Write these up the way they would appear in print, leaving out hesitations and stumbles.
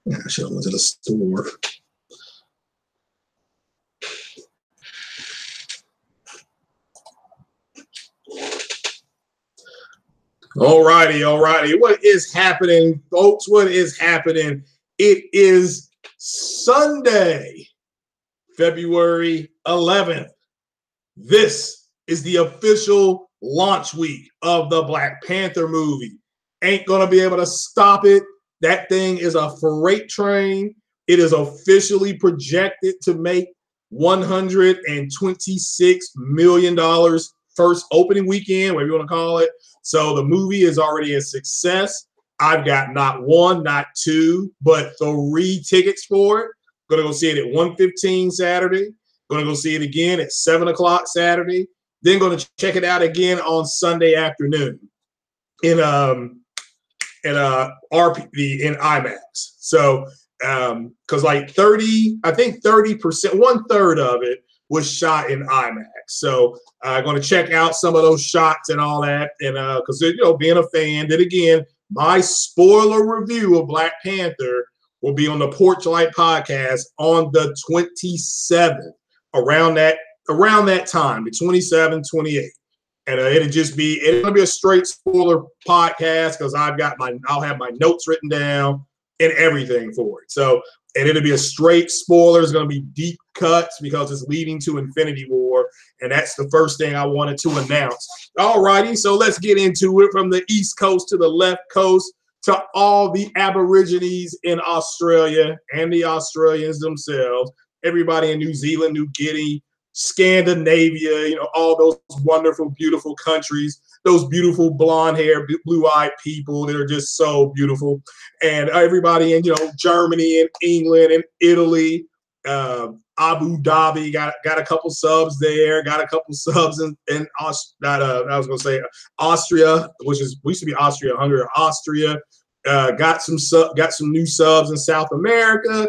I should have went to the store. All righty. What is happening, folks? What is happening? It is Sunday, February 11th. This is the official launch week of the Black Panther movie. Ain't gonna be able to stop it. That thing is a freight train. It is officially projected to make $126 million first opening weekend, whatever you want to call it. So the movie is already a success. I've got not one, not two, but 3 tickets for it. Gonna go see it at 1:15 Saturday. Gonna go see it again at 7 o'clock Saturday. Then gonna check it out again on Sunday afternoon in IMAX. So because like 30%, 1/3 of it was shot in IMAX. So I'm going to check out some of those shots and all that. And because, being a fan, then again, my spoiler review of Black Panther will be on the Porchlight podcast on the 27th, around that time, the 27th, 28th. And it's going to be a straight spoiler podcast because I'll have my notes written down and everything for it. So, and it'll be a straight spoiler. It's going to be deep cuts because it's leading to Infinity War. And that's the first thing I wanted to announce. All righty. So let's get into it, from the East Coast to the left coast to all the Aborigines in Australia and the Australians themselves, everybody in New Zealand, New Guinea, Scandinavia, all those wonderful, beautiful countries, those beautiful blonde hair, blue-eyed people that are just so beautiful. And everybody in, Germany and England and Italy, Abu Dhabi, got a couple subs there, got a couple subs in Austria, which used to be Austria-Hungary, or Austria. Got some new subs in South America,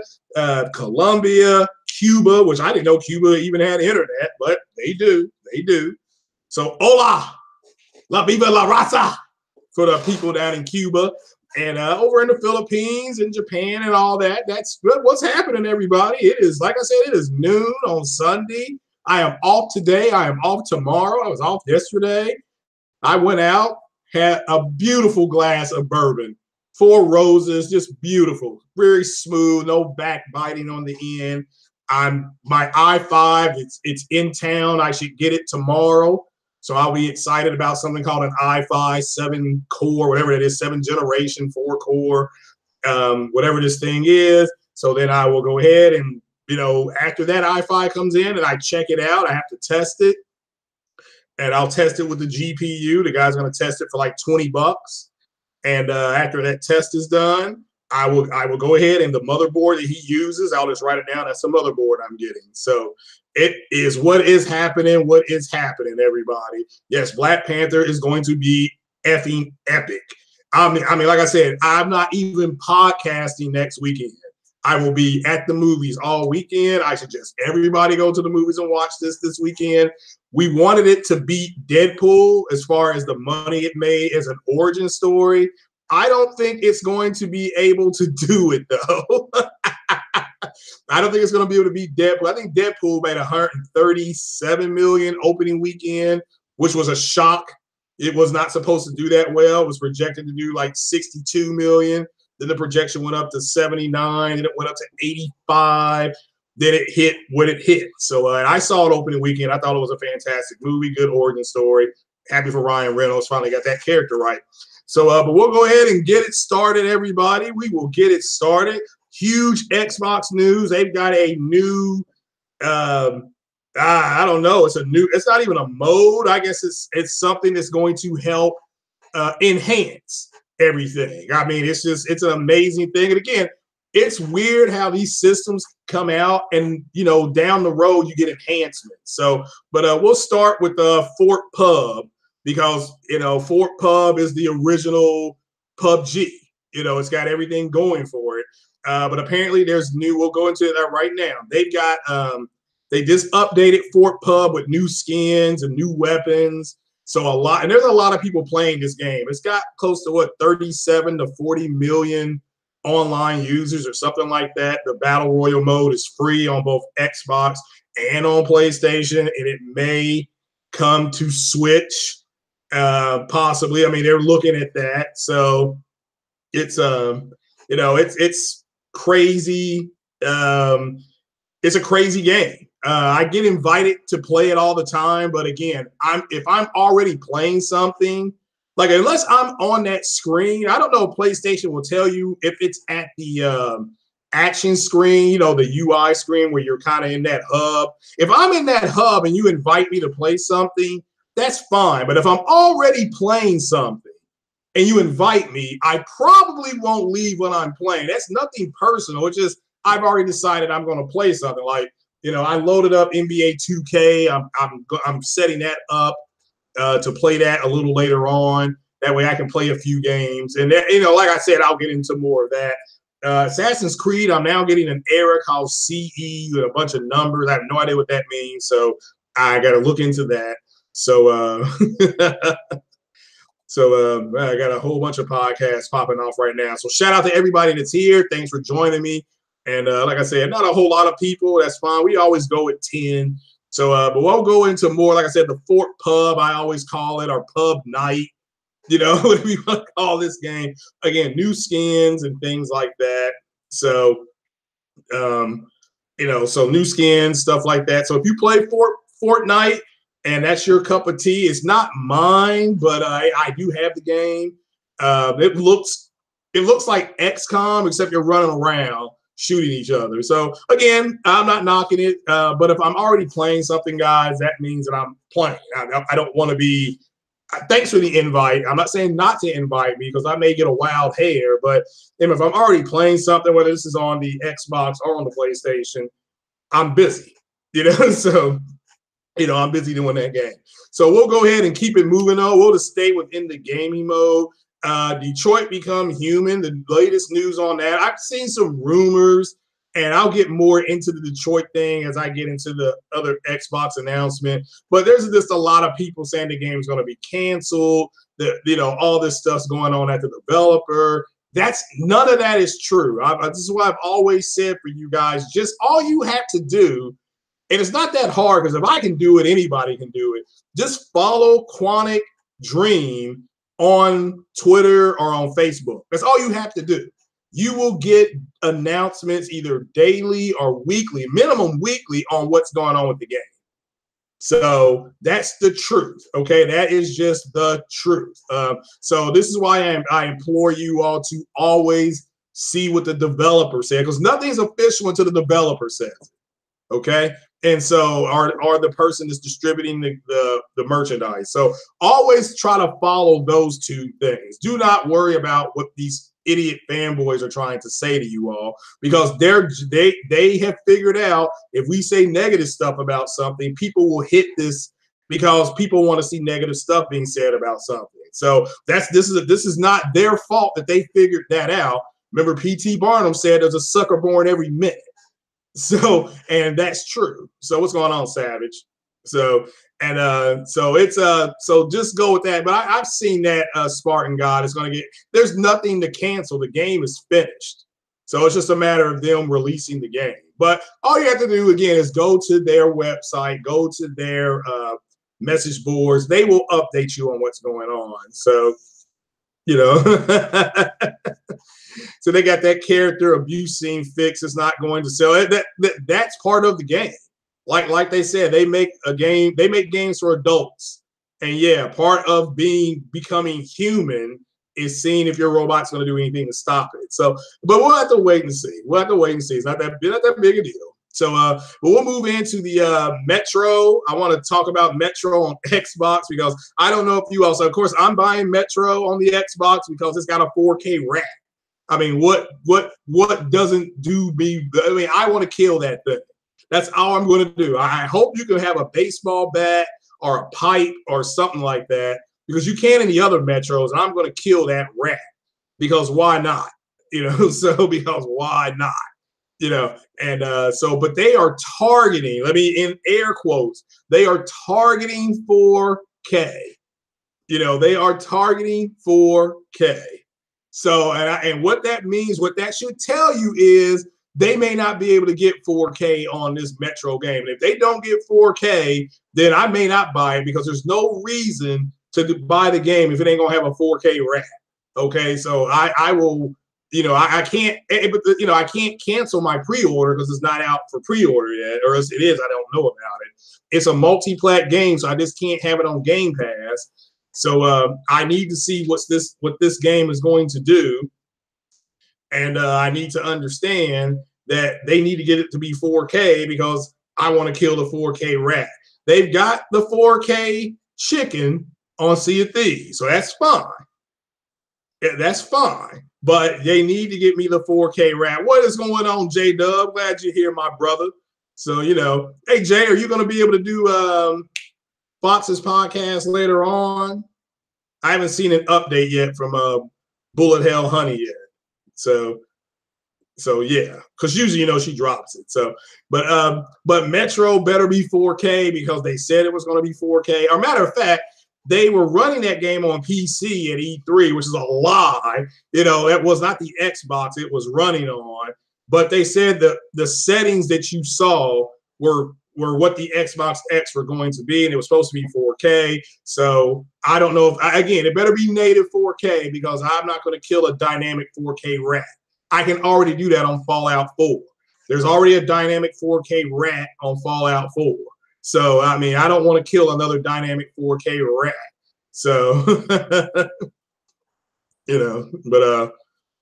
Colombia, Cuba, which I didn't know Cuba even had internet, but they do. So hola, la viva la raza for the people down in Cuba, and over in the Philippines and Japan and all that. That's what's happening, everybody. It is, like I said, it is noon on Sunday. I am off today. I am off tomorrow. I was off yesterday. I went out, had a beautiful glass of bourbon, 4 Roses, just beautiful, very smooth, no backbiting on the end. My i5, it's in town. I should get it tomorrow. So I'll be excited about something called an i5 7 core, whatever it is, 7th generation, 4 core, whatever this thing is. So then I will go ahead and, after that i5 comes in and I check it out, I have to test it. And I'll test it with the GPU. The guy's going to test it for like $20. And after that test is done, I will go ahead, and the motherboard that he uses, I'll just write it down. That's the motherboard I'm getting. So it is what is happening, everybody. Yes, Black Panther is going to be effing epic. I mean, like I said, I'm not even podcasting next weekend. I will be at the movies all weekend. I suggest everybody go to the movies and watch this weekend. We wanted it to beat Deadpool as far as the money it made as an origin story. I don't think it's going to be able to do it, though. I don't think it's going to be able to beat Deadpool. I think Deadpool made $137 million opening weekend, which was a shock. It was not supposed to do that well. It was projected to do like $62 million. Then the projection went up to 79, and it went up to 85. Then it hit what it hit. So I saw it opening weekend. I thought it was a fantastic movie, good origin story. Happy for Ryan Reynolds, finally got that character right. So, but we'll go ahead and get it started, everybody. We will get it started. Huge Xbox news. They've got a new, I don't know. It's not even a mode. I guess it's something that's going to help enhance everything. I mean, it's an amazing thing. And again, it's weird how these systems come out and, down the road you get enhancements. So, but we'll start with Fort Pub, because, Fort Pub is the original PUBG. It's got everything going for it. But apparently there's new, we'll go into that right now. They've got, they just updated Fort Pub with new skins and new weapons. So there's a lot of people playing this game. It's got close to 37 to 40 million online users or something like that. The Battle Royale mode is free on both Xbox and on PlayStation, and it may come to Switch, possibly. I mean, they're looking at that. So it's it's crazy. It's a crazy game. I get invited to play it all the time, but again, if I'm already playing something, like unless I'm on that screen, I don't know. PlayStation will tell you if it's at the action screen, you know, the UI screen where you're kind of in that hub. If I'm in that hub and you invite me to play something, that's fine. But if I'm already playing something and you invite me, I probably won't leave when I'm playing. That's nothing personal. It's just I've already decided I'm going to play something. Like, you know, I loaded up NBA 2K. I'm setting that up to play that a little later on. That way I can play a few games. And, that, you know, like I said, I'll get into more of that. Assassin's Creed, I'm now getting an error called CE with a bunch of numbers. I have no idea what that means. So I got to look into that. So, I got a whole bunch of podcasts popping off right now. So shout out to everybody that's here. Thanks for joining me. And like I said, not a whole lot of people. That's fine. We always go at 10. So, but we'll go into more, like I said, the Fort Pub, I always call it, or Pub Night. You know, what do we want to call this game? Again, new skins and things like that. So, so new skins, stuff like that. So if you play Fortnite and that's your cup of tea, it's not mine, but I do have the game. It looks like XCOM, except you're running around shooting each other. So again, I'm not knocking it, but if I'm already playing something, guys, that means that I'm playing. I don't want to be. Thanks for the invite. I'm not saying not to invite me because I may get a wild hair, but if I'm already playing something, whether this is on the Xbox or on the PlayStation, I'm busy, so, I'm busy doing that game. So we'll go ahead and keep it moving on. We'll just stay within the gaming mode. Detroit Become Human, the latest news on that. I've seen some rumors, and I'll get more into the Detroit thing as I get into the other Xbox announcement. But there's just a lot of people saying the game's going to be canceled. All this stuff's going on at the developer. None of that is true. This is what I've always said for you guys. Just all you have to do, and it's not that hard because if I can do it, anybody can do it. Just follow Quantic Dream on Twitter or on Facebook. That's all you have to do. You will get announcements either daily or weekly, minimum weekly, on what's going on with the game. So that's the truth. Okay, that is just the truth. So this is why I implore you all to always see what the developer said, because nothing's official until the developer says it. Okay, and so are the person that's distributing the merchandise. So always try to follow those two things. Do not worry about what these idiot fanboys are trying to say to you all, because they have figured out if we say negative stuff about something, people will hit this because people want to see negative stuff being said about something. So this is not their fault that they figured that out. Remember, P.T. Barnum said there's a sucker born every minute. So, and that's true. So what's going on, Savage? So just go with that. But I've seen that Spartan God is going to there's nothing to cancel. The game is finished. So it's just a matter of them releasing the game. But all you have to do, again, is go to their website, go to their message boards. They will update you on what's going on. So, so they got that character abuse scene fixed. It's not going to sell. That's part of the game. Like they said, they make games for adults. And yeah, part of becoming human is seeing if your robot's going to do anything to stop it. So, but we'll have to wait and see. It's not that big a deal. So, but we'll move into the Metro. I want to talk about Metro on Xbox because I don't know if you also, of course, I'm buying Metro on the Xbox because it's got a 4K rack. I mean, what doesn't do me? I mean, I want to kill that thing. That's all I'm going to do. I hope you can have a baseball bat or a pipe or something like that, because you can in the other Metros, and I'm going to kill that rat because why not? So because why not? But they are targeting, in air quotes, they are targeting 4K. They are targeting 4K. So, and what that means, what that should tell you is they may not be able to get 4K on this Metro game. And if they don't get 4K, then I may not buy it because there's no reason to buy the game if it ain't gonna have a 4K wrap. Okay, so I will, I can't, but I can't cancel my pre-order because it's not out for pre-order yet, or else it is, I don't know about it. It's a multi-plat game, so I just can't have it on Game Pass. So I need to see what this game is going to do, and I need to understand that they need to get it to be 4K because I want to kill the 4K rat. They've got the 4K chicken on Sea of Thieves, so that's fine. Yeah, that's fine. But they need to get me the 4K rat. What is going on, J-Dub? Glad you're here, my brother. So, hey, Jay, are you going to be able to do Fox's podcast later on? I haven't seen an update yet from Bullet Hell Honey yet. So yeah, because usually, she drops it. So, but Metro better be 4K because they said it was going to be 4K. Or matter of fact, they were running that game on PC at E3, which is a lie. That was not the Xbox it was running on. But they said the settings that you saw were what the Xbox X were going to be, and it was supposed to be 4K. So I don't know again, it better be native 4K because I'm not going to kill a dynamic 4K rat. I can already do that on Fallout 4. There's already a dynamic 4K rat on Fallout 4. So, I mean, I don't want to kill another dynamic 4K rat. So, but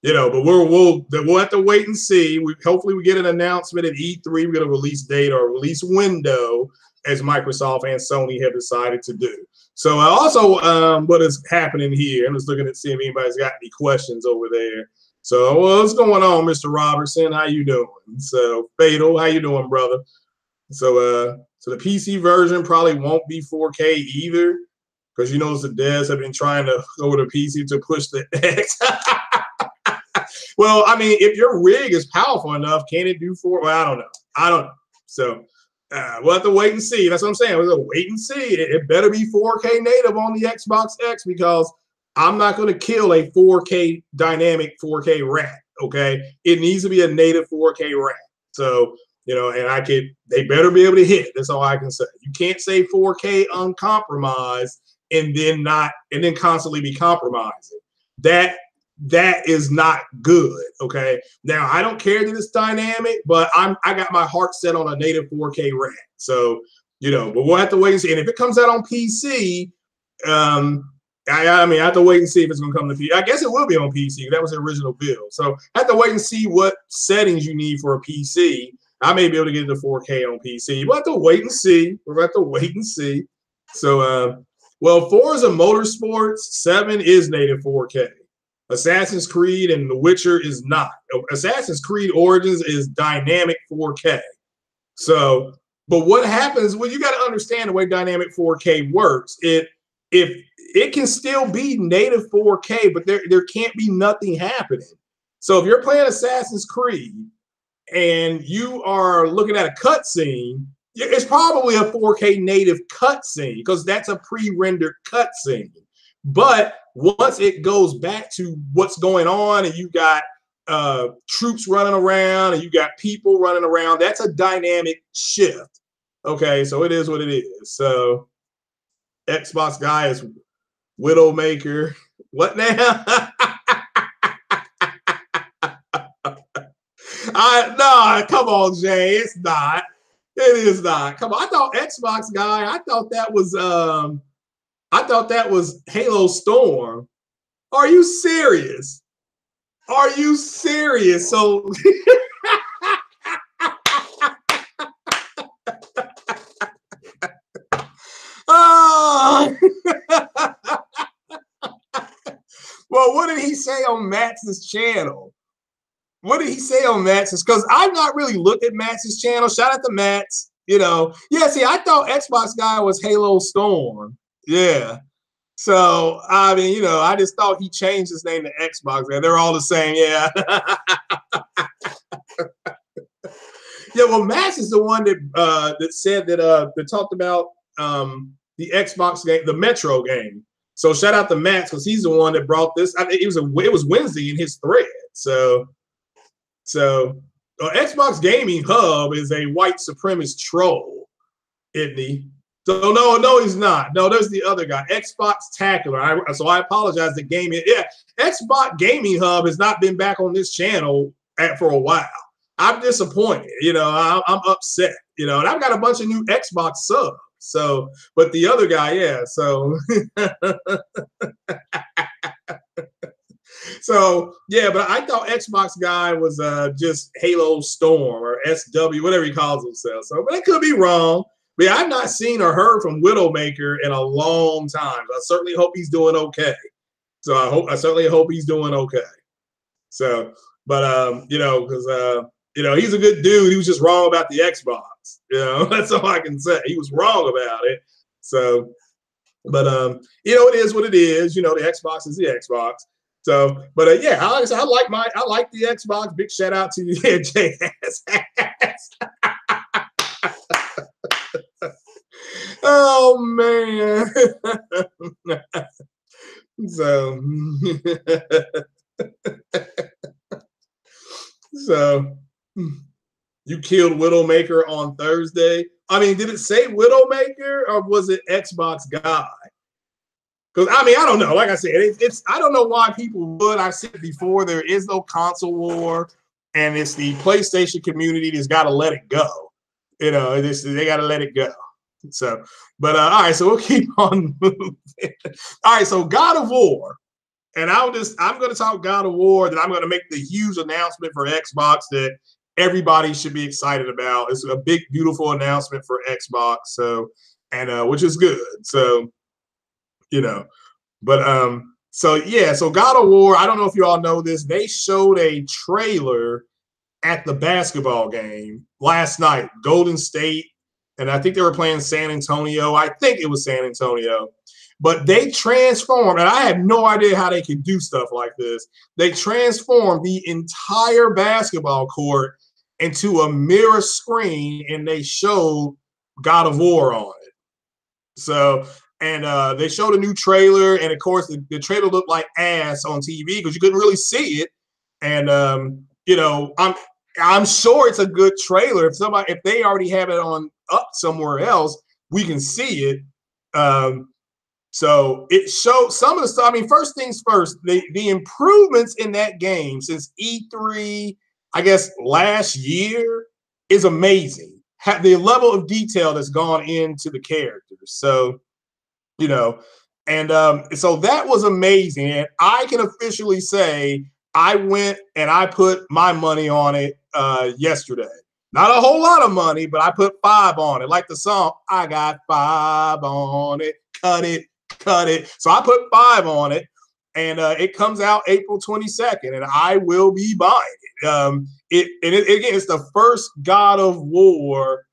we'll have to wait and see. Hopefully we get an announcement at E3. We get a release date or a release window as Microsoft and Sony have decided to do. So also what is happening here, I'm just looking to see if anybody's got any questions over there. So what's going on, Mr. Robertson? How you doing? So Fatal, how you doing, brother? So the PC version probably won't be 4K either, because the devs have been trying to go to PC to push the X. Well, I mean, if your rig is powerful enough, can it do 4? Well, I don't know. So we'll have to wait and see. That's what I'm saying. We'll have to wait and see. It better be 4K native on the Xbox X because I'm not going to kill a 4K dynamic 4K rat. Okay, it needs to be a native 4K rat. So and they better be able to hit. That's all I can say. You can't say 4K uncompromised and then constantly be compromising. That is not good. Okay. Now I don't care that it's dynamic, but I got my heart set on a native 4K rat. So but we'll have to wait and see. And if it comes out on PC, I have to wait and see if it's going to come to PC. I guess it will be on PC. That was the original build. So I have to wait and see what settings you need for a PC. I may be able to get it to 4K on PC. We'll have to wait and see. We'll have to wait and see. So, Forza Motorsports 7 is native 4K. Assassin's Creed and The Witcher is not. Assassin's Creed Origins is dynamic 4K. So, but what happens, well, you got to understand the way dynamic 4K works. If it can still be native 4K, but there can't be nothing happening. So if you're playing Assassin's Creed and you are looking at a cutscene, it's probably a 4K native cutscene because that's a pre-rendered cutscene. But once it goes back to what's going on and you got troops running around and you got people running around, that's a dynamic shift. Okay, so it is what it is. So Xbox guy is Widowmaker. What now? No, come on, Jay. It's not. It is not. Come on. I thought Xbox guy. I thought that was Halo Storm. Are you serious? Are you serious? So well, what did he say on Max's channel? What did he say on Max's? Because I've not really looked at Max's channel. Shout out to Max. Yeah, see, I thought Xbox guy was Halo Storm. Yeah. So, I mean, I just thought he changed his name to Xbox. And they're all the same. Yeah. Yeah, well, Max is the one that said that talked about the Xbox game, the Metro game. So shout out to Max because he's the one that brought this. I think it was Wednesday in his thread. So Xbox Gaming Hub is a white supremacist troll, isn't he? So no, he's not. No, there's the other guy, Xbox Tacular. So I apologize to gaming. Yeah, Xbox Gaming Hub has not been back on this channel for a while. I'm disappointed. You know, I'm upset. You know, and I've got a bunch of new Xbox subs. So, but the other guy, yeah. So, so yeah. But I thought Xbox guy was just Halo Storm or SW, whatever he calls himself. So, but I could be wrong. But yeah, I've not seen or heard from Widowmaker in a long time. I certainly hope he's doing okay. So I certainly hope he's doing okay. So, but you know, because you know, he's a good dude. He was just wrong about the Xbox. You know, that's all I can say. He was wrong about it. So, but you know, it is what it is. You know, the Xbox is the Xbox. So, but yeah, like I said, I like the Xbox. Big shout out to you, JS. Oh man. So so you killed Widowmaker on Thursday. I mean, did it say Widowmaker or was it Xbox guy? Because I mean, I don't know. Like I said, it's I don't know why people would. I've said before, there is no console war, and it's the PlayStation community that's got to let it go. You know, they got to let it go. So, but all right, so we'll keep on moving. All right, so God of War, and I'm going to talk God of War. That I'm going to make the huge announcement for Xbox that everybody should be excited about. It's a big, beautiful announcement for Xbox. So, and which is good. So, you know, but so yeah, so God of War. I don't know if you all know this. They showed a trailer at the basketball game last night, Golden State. And I think they were playing San Antonio. I think it was San Antonio. But they transformed, and I have no idea how they can do stuff like this. They transformed the entire basketball court into a mirror screen, and they showed God of War on it. So, and they showed a new trailer, and of course, the trailer looked like ass on TV because you couldn't really see it. And you know, I'm sure it's a good trailer. If they already have it on up somewhere else, we can see it. So it showed some of the stuff. I mean, first things first, the improvements in that game since E3, I guess last year, is amazing. The level of detail that's gone into the characters. So, you know, and so that was amazing. And I can officially say I went and I put my money on it yesterday. Not a whole lot of money, but I put 5 on it. Like the song, I got 5 on it. Cut it, cut it. So I put 5 on it, and it comes out April 22nd, and I will be buying it. Again, it's the first God of War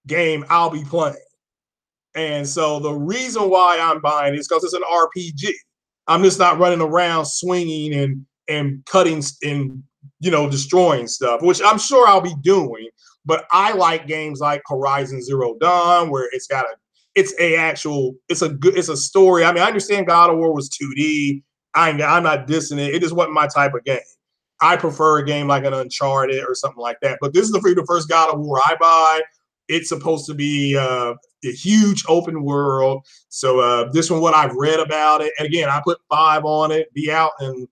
game I'll be playing. And so the reason why I'm buying it is because it's an RPG. I'm just not running around swinging and cutting and, you know, destroying stuff, which I'm sure I'll be doing. But I like games like Horizon Zero Dawn, where it's a story. I mean, I understand God of War was 2D. I'm not dissing it. It just wasn't my type of game. I prefer a game like an Uncharted or something like that. But this is the first God of War I buy. It's supposed to be a huge open world. So this one, what I've read about it, and again, I put 5 on it. Be out in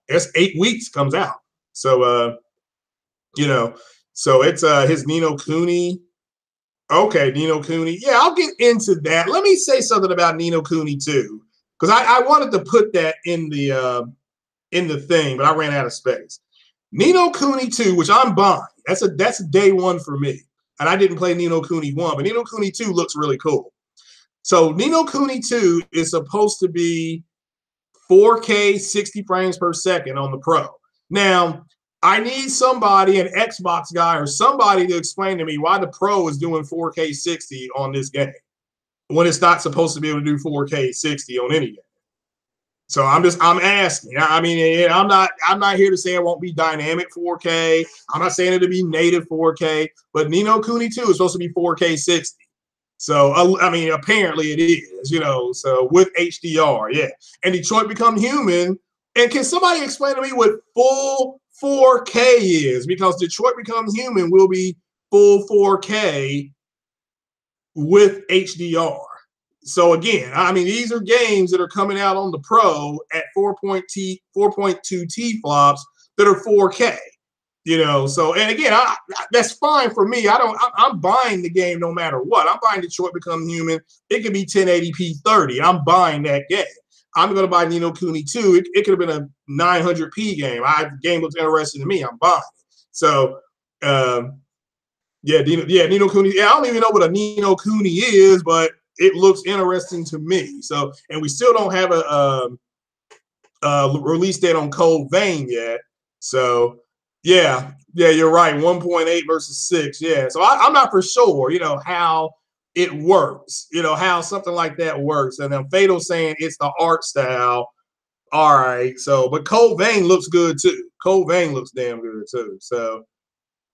it's 8 weeks comes out. So you know. So it's his Ni no Kuni. Okay, Ni no Kuni. Yeah, I'll get into that. Let me say something about Ni no Kuni too, because I wanted to put that in the thing, but I ran out of space. Ni no Kuni 2, which I'm buying. That's day one for me. And I didn't play Ni no Kuni 1, but Ni no Kuni 2 looks really cool. So Ni no Kuni 2 is supposed to be 4K 60 frames per second on the Pro. Now, I need somebody, an Xbox guy or somebody, to explain to me why the Pro is doing 4K 60 on this game when it's not supposed to be able to do 4K 60 on any game. So I'm asking. I mean, I'm not here to say it won't be dynamic 4K. I'm not saying it'll be native 4K, but Ni no Kuni 2 is supposed to be 4K 60. So I mean, apparently it is, you know. So with HDR, yeah. And Detroit Become Human. And can somebody explain to me what full 4K is? Because Detroit Become Human will be full 4K with HDR. So again, I mean, these are games that are coming out on the Pro at 4.2 T flops that are 4K. You know, so and again, that's fine for me. I'm buying the game no matter what. I'm buying Detroit Become Human. It could be 1080p 30. I'm buying that game. I'm going to buy Ni no Kuni 2. It could have been a 900p game. The game looks interesting to me. I'm buying it. So, Ni no Kuni. Yeah, I don't even know what a Ni no Kuni is, but it looks interesting to me. So, and we still don't have a release date on Code Vein yet. So, yeah, you're right. 1.8 versus 6. Yeah. So I'm not for sure, you know, how it works, you know, how something like that works. And then Fatal saying it's the art style. All right. So, but Code Vein looks good too. Code Vein looks damn good too. So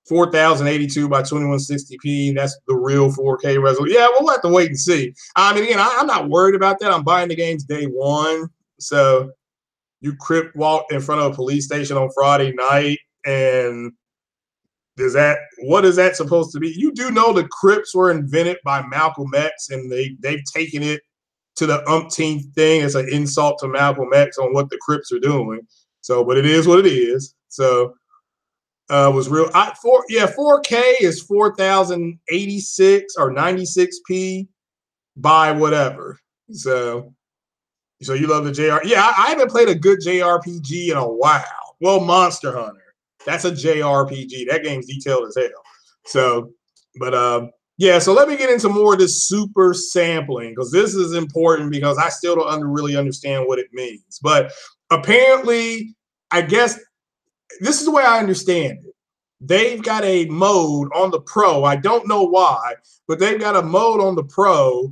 4082 by 2160p. That's the real 4K resolution. Yeah, we'll have to wait and see. I mean, again, I'm not worried about that. I'm buying the games day one. So you crip walk in front of a police station on Friday night, and what is that supposed to be? You do know the Crips were invented by Malcolm X, and they've taken it to the umpteenth thing. It's an insult to Malcolm X on what the Crips are doing. So, but it is what it is. So was real. 4K is 4086 or 96p by whatever. So you love the JR? Yeah, I haven't played a good JRPG in a while. Well, Monster Hunter. That's a JRPG. That game's detailed as hell. So, but yeah. So let me get into more of this super sampling, because this is important, because I still don't really understand what it means. But apparently, I guess this is the way I understand it. They've got a mode on the Pro. I don't know why, but they've got a mode on the Pro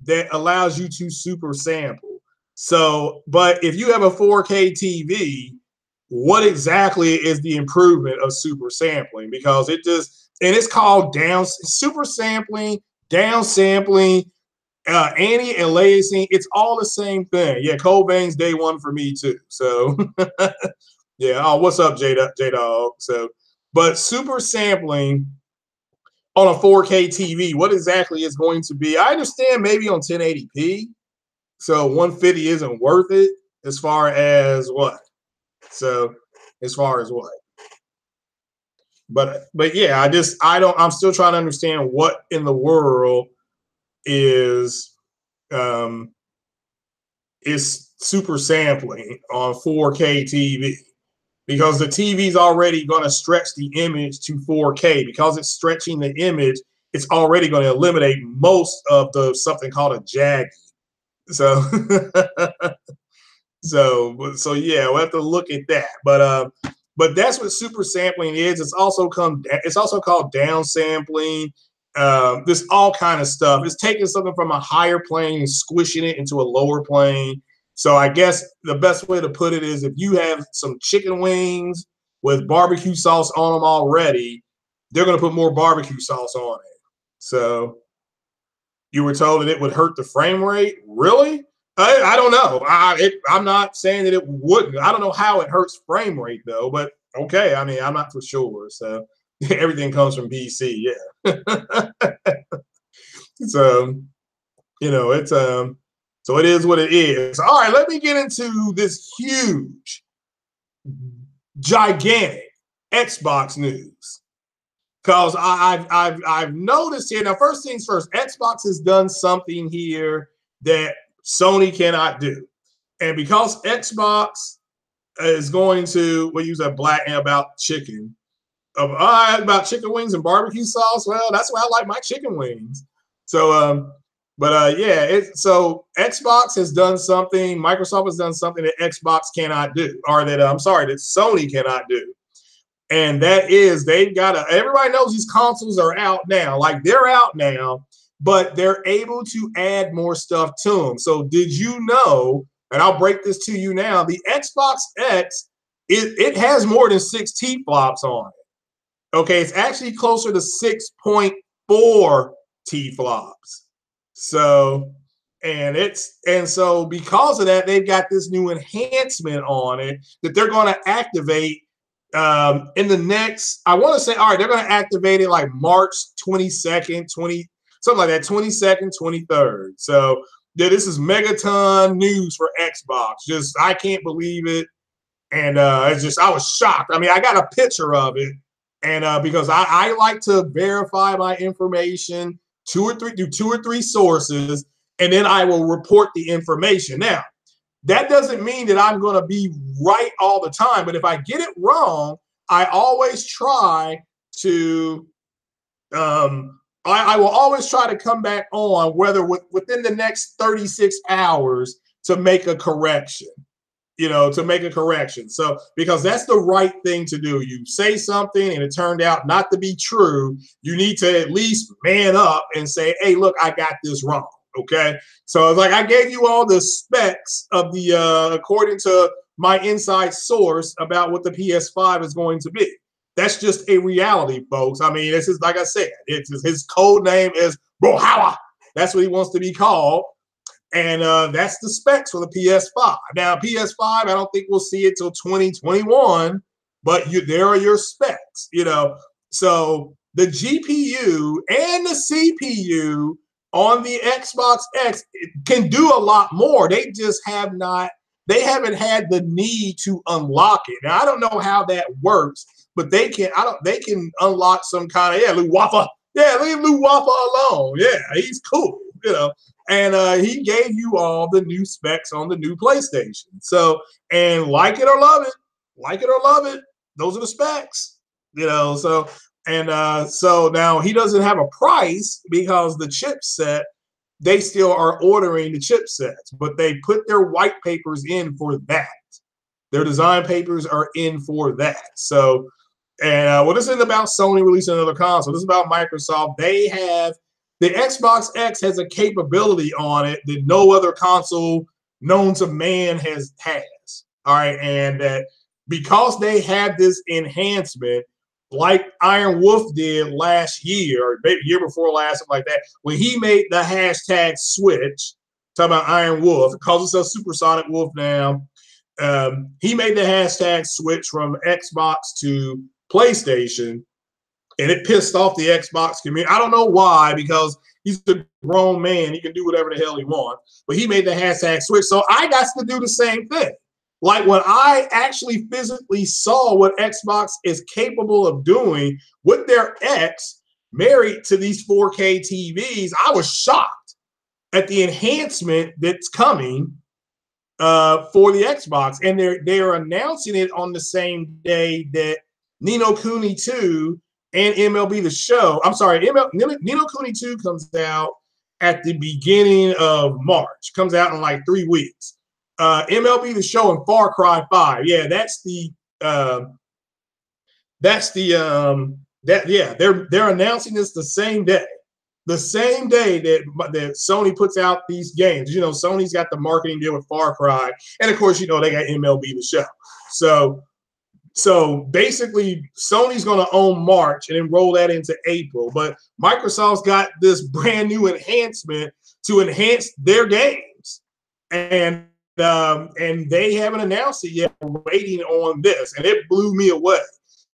that allows you to super sample. So, but if you have a 4K TV, what exactly is the improvement of super sampling? Because and it's called super sampling, down sampling, anti-aliasing. It's all the same thing. Yeah, Code Vein's day one for me too. So, yeah. Oh, what's up, J-Dog? So, but super sampling on a 4K TV, what exactly is going to be? I understand maybe on 1080p. So 150 isn't worth it as far as what? So as far as what? But yeah, I'm still trying to understand what in the world is super sampling on 4K TV, because the TV is already going to stretch the image to 4K. Because it's stretching the image, it's already going to eliminate most of the something called a JAG. So so yeah, we'll have to look at that. But that's what super sampling is. It's also called down sampling. This all kind of stuff. It's taking something from a higher plane and squishing it into a lower plane. So I guess the best way to put it is, if you have some chicken wings with barbecue sauce on them already, they're going to put more barbecue sauce on it. So you were told that it would hurt the frame rate? Really? I don't know. I'm not saying that it wouldn't. I don't know how it hurts frame rate though, but okay. I mean, I'm not for sure. So everything comes from PC. Yeah. So, you know, so it is what it is. All right, let me get into this huge, gigantic Xbox news. Because I've noticed here. Now, first things first, Xbox has done something here that Sony cannot do. And because Xbox is going to, we'll use that black about chicken, about chicken wings and barbecue sauce. Well, that's why I like my chicken wings. So, yeah, so Xbox has done something, Microsoft has done something that Xbox cannot do, or that that Sony cannot do. And that is, everybody knows these consoles are out now. Like, they're out now, but they're able to add more stuff to them. So did you know, and I'll break this to you now, the Xbox X, it has more than 6 T-flops on it. Okay, it's actually closer to 6.4 T-flops. So, and so because of that, they've got this new enhancement on it that they're going to activate in the next. I want to say, all right, they're going to activate it like March 22nd, something like that, 22nd, 23rd. So yeah, this is megaton news for Xbox. Just I can't believe it, and it's just I was shocked. I mean, I got a picture of it, and because I like to verify my information through two or three sources, and then I will report the information. Now, that doesn't mean that I'm going to be right all the time, but if I get it wrong, I always try to I will always try to come back on, whether within the next 36 hours, to make a correction, to make a correction. So, because that's the right thing to do. You say something and it turned out not to be true, you need to at least man up and say, hey, look, I got this wrong. Okay. So it's like I gave you all the specs of according to my inside source about what the PS5 is going to be. That's just a reality, folks. I mean, this is, like I said, his code name is Brawlhalla. That's what he wants to be called. And that's the specs for the PS5. Now, PS5, I don't think we'll see it till 2021, but there are your specs, So the GPU and the CPU on the Xbox X can do a lot more. They just they haven't had the need to unlock it. Now, I don't know how that works, but they can unlock some kind of, Lou Waffle. Yeah, leave Lou Waffle alone. Yeah, he's cool, And he gave you all the new specs on the new PlayStation. So, and like it or love it, those are the specs, So, and so now he doesn't have a price because the chipset, they still are ordering the chipsets, but they put their white papers in for that. Their design papers are in for that. So, and this isn't about Sony releasing another console. This is about Microsoft. They have the Xbox X has a capability on it that no other console known to man has. All right, and that because they have this enhancement, like Iron Wolf did last year, or maybe year before last, something like that, when he made the hashtag switch, talking about Iron Wolf, it calls itself Supersonic Wolf now. He made the hashtag switch from Xbox to PlayStation, and it pissed off the Xbox community. I don't know why, because he's a grown man. He can do whatever the hell he wants. But he made the hashtag switch. So I got to do the same thing. Like when I actually physically saw what Xbox is capable of doing with their X married to these 4K TVs, I was shocked at the enhancement that's coming for the Xbox. And they're announcing it on the same day that Ni no Kuni 2 and MLB The Show. I'm sorry, Ni no Kuni 2 comes out at the beginning of March. Comes out in like 3 weeks. MLB The Show and Far Cry 5. Yeah, they're announcing this the same day. The same day that Sony puts out these games. Sony's got the marketing deal with Far Cry, and of course, they got MLB The Show. So basically, Sony's going to own March and then roll that into April. But Microsoft's got this brand new enhancement to enhance their games, and they haven't announced it yet. We're waiting on this, and it blew me away.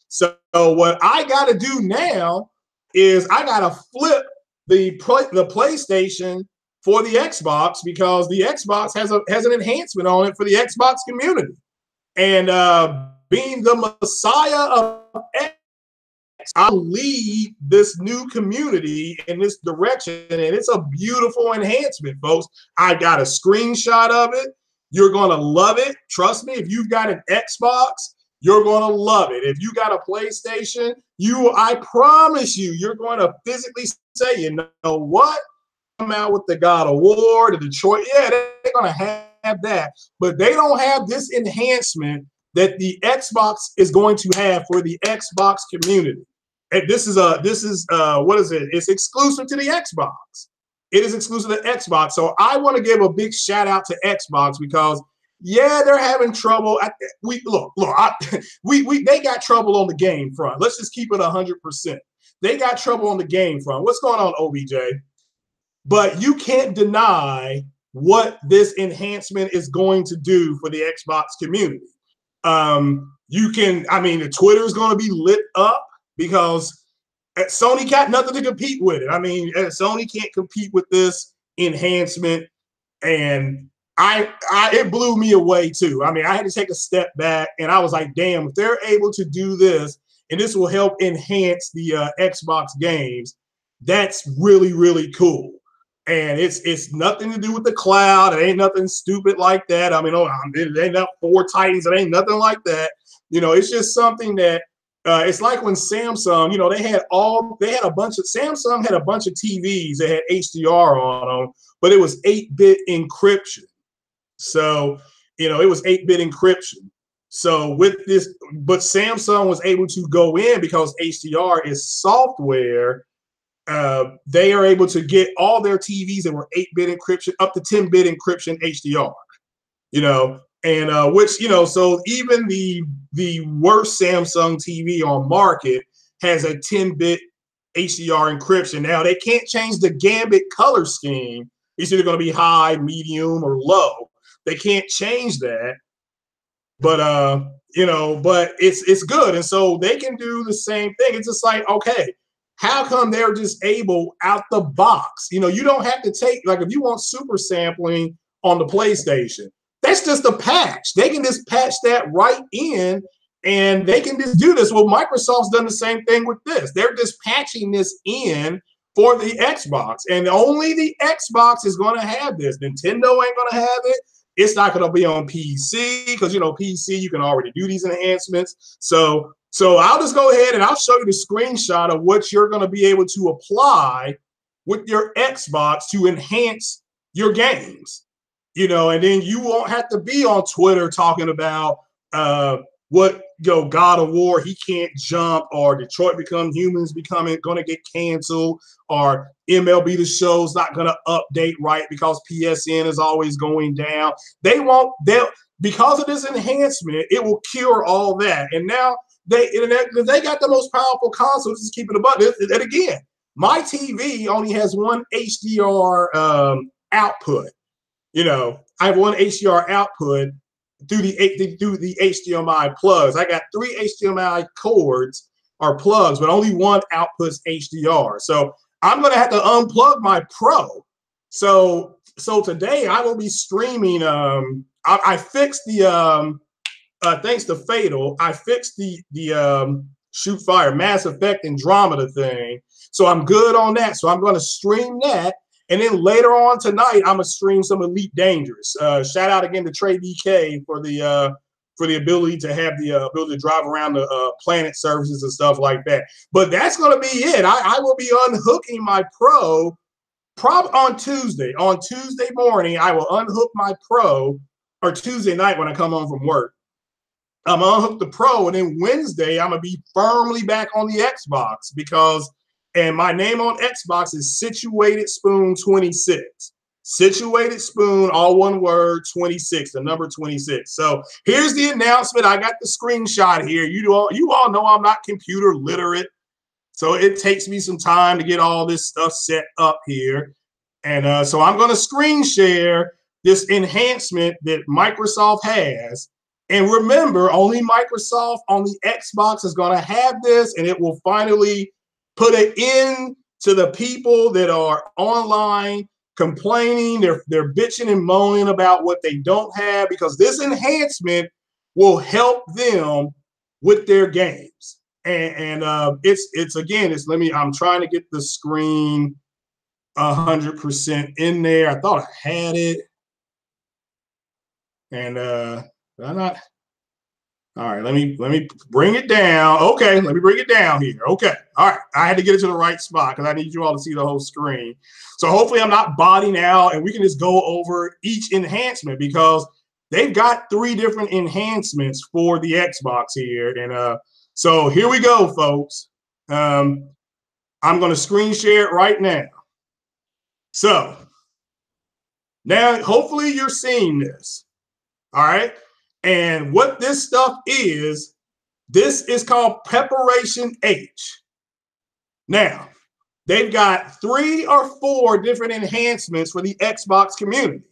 So what I got to do now is I got to flip the PlayStation for the Xbox, because the Xbox has an enhancement on it for the Xbox community, and being the Messiah of X, I'll lead this new community in this direction, and it's a beautiful enhancement, folks. I got a screenshot of it. You're going to love it. Trust me, if you've got an Xbox, you're going to love it. If you got a PlayStation, I promise you're going to physically say, you know what? Come out with the God of War, the Detroit. Yeah, they're going to have that. But they don't have this enhancement that the Xbox is going to have for the Xbox community. And this is what is it? It's exclusive to the Xbox. It is exclusive to Xbox. So I want to give a big shout out to Xbox, because they're having trouble. They got trouble on the game front. Let's just keep it 100%. They got trouble on the game front. What's going on, OBJ? but you can't deny what this enhancement is going to do for the Xbox community. You can, I mean, the Twitter is going to be lit up because Sony got nothing to compete with it. I mean, Sony can't compete with this enhancement, and it blew me away too. I mean, I had to take a step back, and I was like, damn, if they're able to do this, and this will help enhance the Xbox games, that's really, really cool. And it's nothing to do with the cloud. It ain't nothing stupid like that. I mean, it ain't not 4 Titans. It ain't nothing like that. You know, it's just something that it's like when Samsung, you know, Samsung had a bunch of TVs that had HDR on them, but it was 8-bit encryption. So, you know, it was 8-bit encryption. So with this, but Samsung was able to go in because HDR is software. They are able to get all their TVs that were 8-bit encryption up to 10-bit encryption HDR, you know, and which, you know, so even the worst Samsung TV on market has a 10-bit HDR encryption. Now they can't change the Gambit color scheme. It's either going to be high, medium, or low. They can't change that, but you know, but it's good, and so they can do the same thing. It's just like, okay, how come they're just able out the box? You know, you don't have to take, like, if you want super sampling on the PlayStation, that's just a patch. They can just patch that right in, and they can just do this. Well, Microsoft's done the same thing with this. They're just patching this in for the Xbox, and only the Xbox is going to have this. Nintendo ain't going to have it. It's not going to be on PC because, you know, PC, you can already do these enhancements. So I'll just go ahead and I'll show you the screenshot of what you're going to be able to apply with your Xbox to enhance your games, you know, and then you won't have to be on Twitter talking about what, you know, God of War, he can't jump, or Detroit Become Humans going to get canceled, or MLB The Show's not going to update right because PSN is always going down. Because of this enhancement, it will cure all that. And now they got the most powerful console. Just keeping the button. And again, my TV only has one HDR output. You know, I have one HDR output through the HDMI plugs. I got 3 HDMI cords or plugs, but only one outputs HDR. So I'm going to have to unplug my Pro. So today I will be streaming. I fixed the thanks to Fatal, I fixed the Shoot Fire Mass Effect Andromeda thing. So I'm good on that. So I'm going to stream that. And then later on tonight, I'm gonna stream some Elite Dangerous. Shout out again to Trey BK for the ability to have the ability to drive around the planet services and stuff like that. But that's gonna be it. I will be unhooking my Pro on Tuesday. On Tuesday morning, I will unhook my Pro, or Tuesday night when I come home from work. I'm gonna unhook the Pro, and then Wednesday I'm gonna be firmly back on the Xbox and my name on Xbox is Situated Spoon 26. Situated Spoon, all one word, 26, the number 26. So here's the announcement. I got the screenshot here. You all know I'm not computer literate, so it takes me some time to get all this stuff set up here. And so I'm going to screen share this enhancement that Microsoft has. And remember, only Microsoft on the Xbox is going to have this, and it will finally put an end to the people that are online complaining. They're bitching and moaning about what they don't have, because this enhancement will help them with their games. And I'm trying to get the screen 100% in there. I thought I had it, and did I not? All right, let me bring it down. Okay, let me bring it down here. Okay, all right. I had to get it to the right spot because I need you all to see the whole screen. So hopefully I'm not botting out, and we can just go over each enhancement, because they've got 3 different enhancements for the Xbox here. And so here we go, folks. I'm going to screen share it right now. So now hopefully you're seeing this. All right. And what this stuff is, this is called Preparation H. Now, They've got 3 or 4 different enhancements for the Xbox community.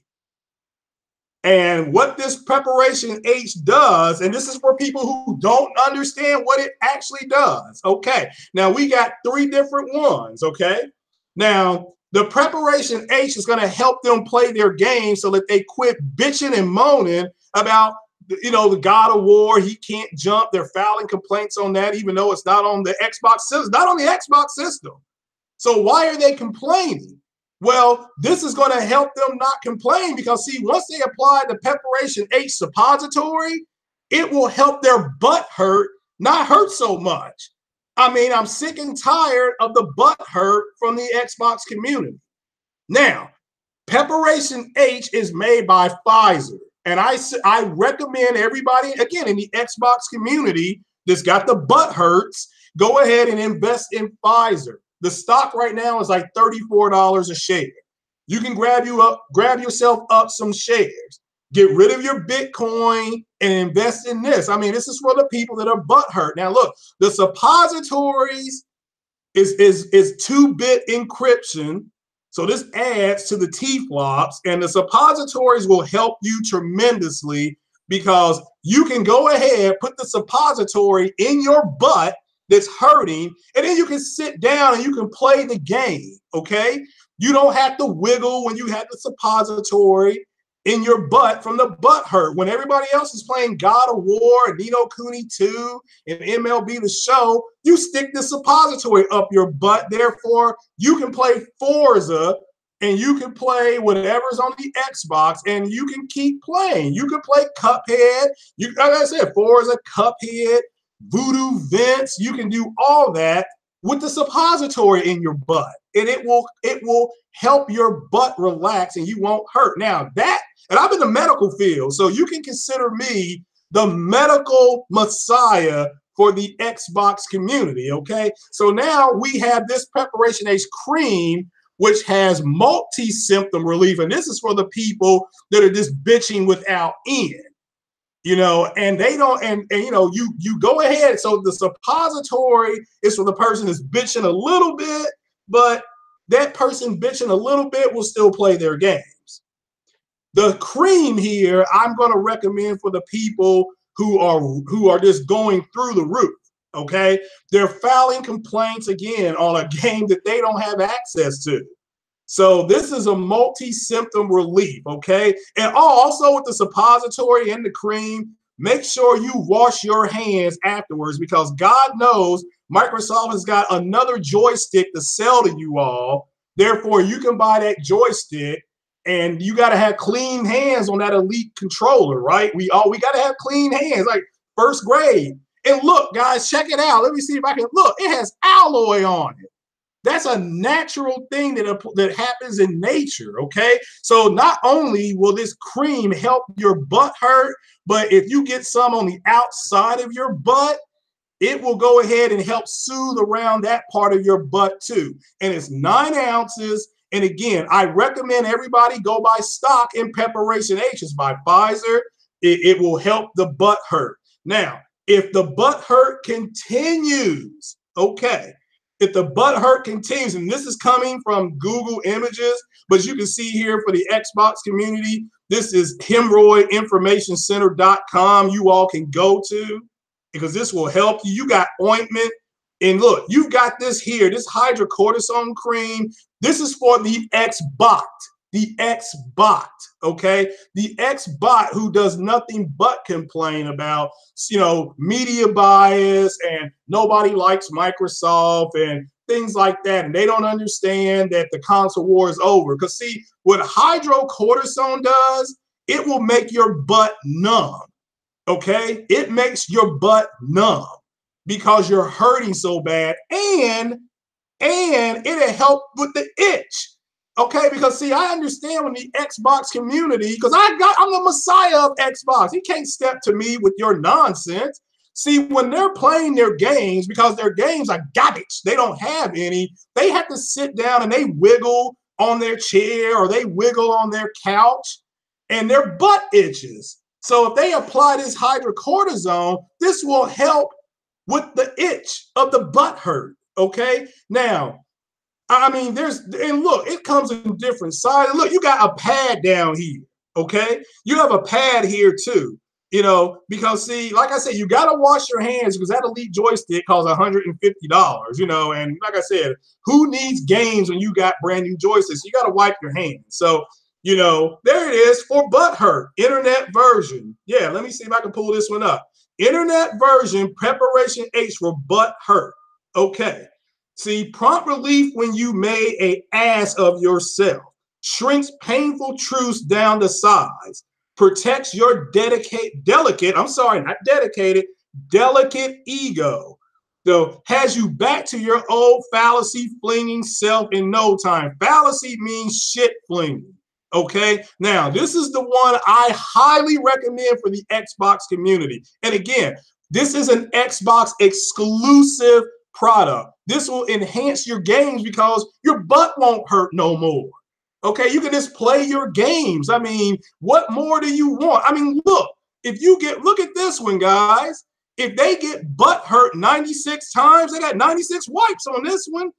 And what this Preparation H does, and this is for people who don't understand what it actually does. Okay, now we got 3 different ones. Okay, now the Preparation H is going to help them play their game so that they quit bitching and moaning about, you know, the God of War. He can't jump. They're filing complaints on that, even though it's not on the Xbox system. Not on the Xbox system. So why are they complaining? Well, this is going to help them not complain because, see, once they apply the Preparation H suppository, it will help their butt hurt not hurt so much. I mean, I'm sick and tired of the butt hurt from the Xbox community. Now, Preparation H is made by Pfizer. And I recommend everybody, again, in the Xbox community that's got the butt hurts, go ahead and invest in Pfizer. The stock right now is like $34 a share. You can grab yourself up some shares. Get rid of your Bitcoin and invest in this. I mean, this is for the people that are butthurt. Now, look, the suppositories is 2-bit encryption. So this adds to the T-flops, and the suppositories will help you tremendously because you can go ahead, put the suppository in your butt that's hurting, and then you can sit down and you can play the game, okay? You don't have to wiggle when you have the suppository in your butt from the butt hurt. When everybody else is playing God of War and Ni no Kuni 2 and MLB The Show, you stick the suppository up your butt. Therefore, you can play Forza and you can play whatever's on the Xbox and you can keep playing. You can play Cuphead. Like I said, Forza, Cuphead, Voodoo Vince, you can do all that with the suppository in your butt, and it will help your butt relax and you won't hurt. Now that, and I'm in the medical field, so you can consider me the medical messiah for the Xbox community, okay? So now we have this Preparation H cream, which has multi-symptom relief, and this is for the people that are just bitching without end. You know, and they don't, and you know, you go ahead. So the suppository is for the person that's bitching a little bit, but that person bitching a little bit will still play their games. The cream here, I'm going to recommend for the people who are just going through the roof. Okay, they're filing complaints again on a game that they don't have access to. So this is a multi-symptom relief, okay? And also with the suppository and the cream, make sure you wash your hands afterwards because God knows Microsoft has got another joystick to sell to you all. Therefore, you can buy that joystick and you got to have clean hands on that Elite controller, right? We got to have clean hands, like first grade. And look, guys, check it out. Let me see if I can look. It has alloy on it. That's a natural thing that happens in nature, okay? So not only will this cream help your butt hurt, but if you get some on the outside of your butt, it will go ahead and help soothe around that part of your butt too. And it's 9 ounces. And again, I recommend everybody go buy stock in Preparation H. It's by Pfizer. It will help the butt hurt. Now, if the butt hurt continues, okay, if the butt hurt continues, and this is coming from Google Images, but you can see here for the Xbox community, this is hemorrhoidinformationcenter.com. You all can go to because this will help you. You got ointment, and look, you've got this here, this hydrocortisone cream. This is for the Xbot. The Xbot, okay? The Xbot who does nothing but complain about, you know, media bias and nobody likes Microsoft and things like that. And they don't understand that the console war is over. Because see, what hydrocortisone does, it will make your butt numb, okay? It makes your butt numb because you're hurting so bad. And it'll help with the itch. Okay, because see, I understand when the Xbox community, because I'm the messiah of Xbox. You can't step to me with your nonsense. See, when they're playing their games, because their games are garbage, they don't have any, they have to sit down and they wiggle on their chair or they wiggle on their couch and their butt itches. So if they apply this hydrocortisone, this will help with the itch of the butt hurt. Okay, now, I mean, and look, it comes in different sizes. Look, you got a pad down here, okay? You have a pad here too, because see, like I said, you got to wash your hands because that Elite joystick costs $150, and like I said, who needs games when you got brand new joysticks? You got to wipe your hands. So, there it is for Butthurt, internet version. Yeah, let me see if I can pull this one up. Internet version, Preparation H for Butthurt. Okay. See, prompt relief when you made a ass of yourself, shrinks painful truths down to size, protects your delicate ego. So has you back to your old fallacy flinging self in no time. Fallacy means shit flinging. Okay, now this is the one I highly recommend for the Xbox community. And again, this is an Xbox exclusive product. This will enhance your games because your butt won't hurt no more. Okay, you can just play your games. I mean, what more do you want? I mean, look at this one, guys. If they get butt hurt 96 times, they got 96 wipes on this one.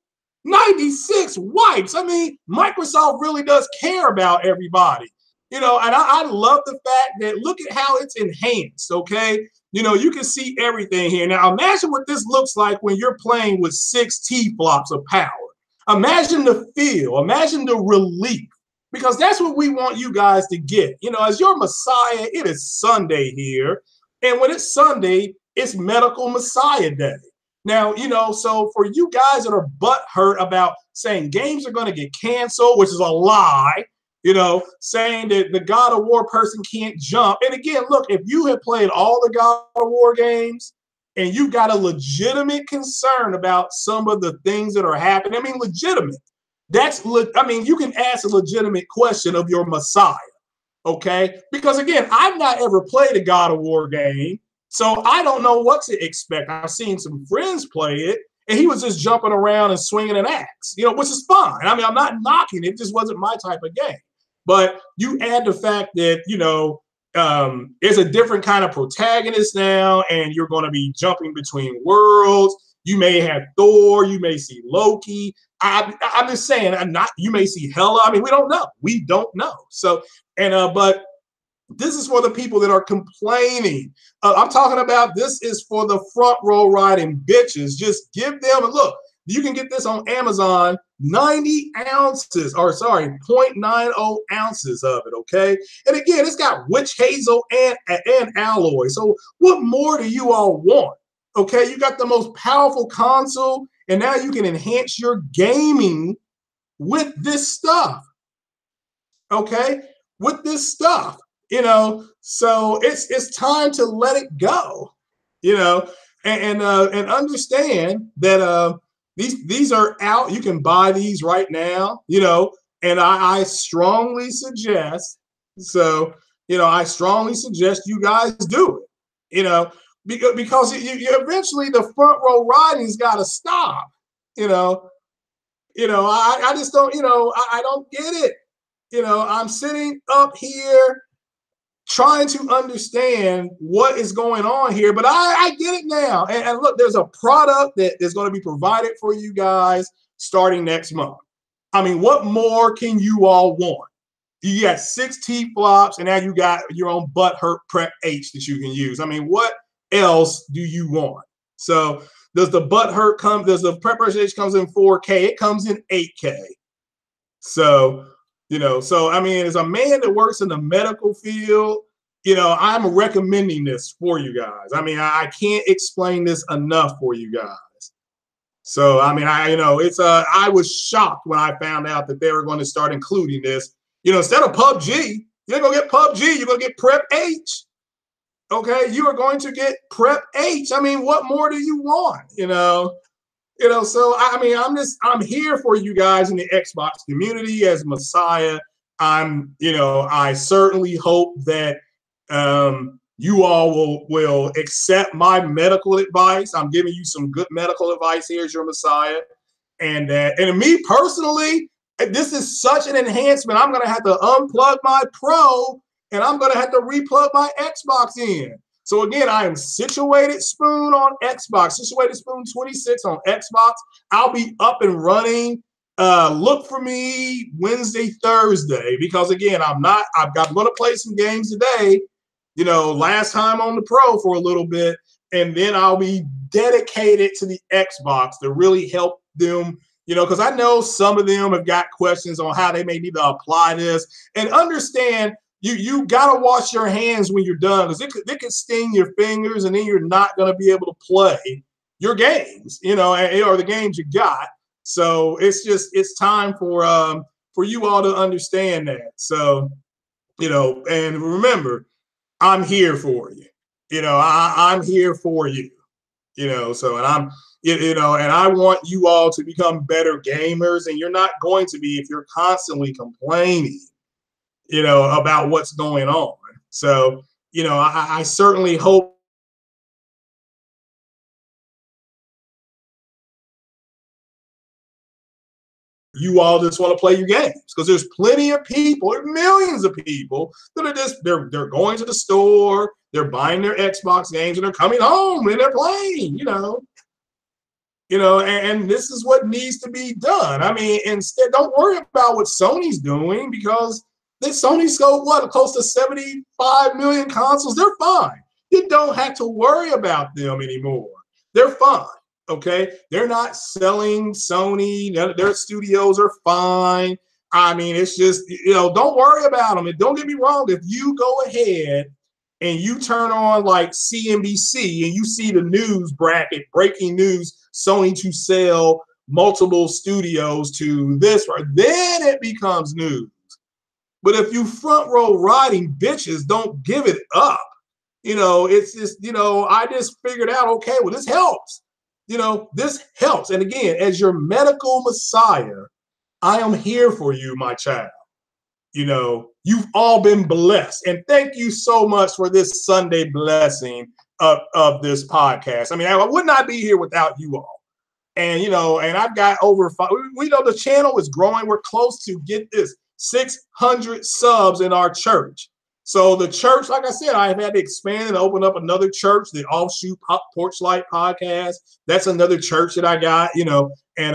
96 wipes. I mean, Microsoft really does care about everybody. And I love the fact that look at how it's enhanced, okay? You can see everything here. Now, imagine what this looks like when you're playing with 6 T-flops of power. Imagine the feel. Imagine the relief. Because that's what we want you guys to get. As your Messiah, it is Sunday here. And when it's Sunday, it's Medical Messiah Day. Now, so for you guys that are butthurt about saying games are going to get canceled, which is a lie, saying that the God of War person can't jump. And again, look, if you have played all the God of War games and you've got a legitimate concern about some of the things that are happening, I mean, legitimate. You can ask a legitimate question of your Messiah, okay? Because again, I've not ever played a God of War game, so I don't know what to expect. I've seen some friends play it, and he was just jumping around and swinging an axe, which is fine. I mean, I'm not knocking it. It just wasn't my type of game. But you add the fact that, it's a different kind of protagonist now, and you're going to be jumping between worlds. You may have Thor. You may see Loki. I'm just saying, you may see Hela. I mean, we don't know. We don't know. So, but this is for the people that are complaining. I'm talking about this is for the front row riding bitches. Just give them a look. You can get this on Amazon, 90 ounces, or sorry, 0.90 ounces of it, okay? And again, it's got witch hazel and alloy. So what more do you all want? Okay, you got the most powerful console, and now you can enhance your gaming with this stuff. Okay, with this stuff, so it's time to let it go, and understand that these are out. You can buy these right now, and I strongly suggest. So, I strongly suggest you guys do it, because you eventually the front row riding's got to stop, I just don't, I don't get it. I'm sitting up here trying to understand what is going on here, but I get it now. And look, there's a product that is going to be provided for you guys starting next month. I mean, what more can you all want? You got 6 T-flops, and now you got your own Butthurt Prep H that you can use. I mean, what else do you want? So does the Butthurt come? Does the Preparation H comes in 4K? It comes in 8K. So, so I mean, as a man that works in the medical field, I'm recommending this for you guys. I mean, I can't explain this enough for you guys. So, I mean, I was shocked when I found out that they were going to start including this. Instead of PUBG, you're going to get PUBG. You're going to get Prep H. Okay, you are going to get Prep H. I mean, what more do you want? So I mean, I'm here for you guys in the Xbox community as Messiah. I certainly hope that you all will accept my medical advice. I'm giving you some good medical advice here as your Messiah. And me personally, this is such an enhancement. I'm going to have to unplug my Pro, and I'm going to have to replug my Xbox in. So again, I am Situated Spoon on Xbox, Situated Spoon 26 on Xbox. I'll be up and running Look for me Wednesday, Thursday, because again, I'm going to play some games today. Last time on the Pro for a little bit, and then I'll be dedicated to the Xbox to really help them. Because I know some of them have got questions on how they may need to apply this, and understand you got to wash your hands when you're done, because it could sting your fingers, and then you're not going to be able to play your games, or the games you got. So it's time for you all to understand that. So, and remember, I'm here for you. I'm here for you. So, and and I want you all to become better gamers, and you're not going to be if you're constantly complaining, about what's going on. So, I certainly hope you all just want to play your games, because there's plenty of people, millions of people that are just they're going to the store, they're buying their Xbox games, and they're coming home and they're playing, and this is what needs to be done. I mean, instead, don't worry about what Sony's doing, because Sony's got close to 75 million consoles. They're fine. You don't have to worry about them anymore. They're fine. Okay, they're not selling Sony. Their studios are fine. I mean, it's just, don't worry about them. And don't get me wrong, if you go ahead and you turn on like CNBC and you see the news bracket, breaking news, Sony to sell multiple studios to this, right, then it becomes news. But if you front row riding bitches, don't give it up. It's just, I just figured out, okay, well, this helps. This helps. And again, as your medical messiah, I am here for you, my child. You've all been blessed. And thank you so much for this Sunday blessing of this podcast. I mean, I would not be here without you all. And, and I've got over five. We know the channel is growing. We're close to, get this, 600 subs in our church. So the church, like I said, I've had to expand and open up another church, the Offshoot Porchlight Podcast. That's another church that I got, and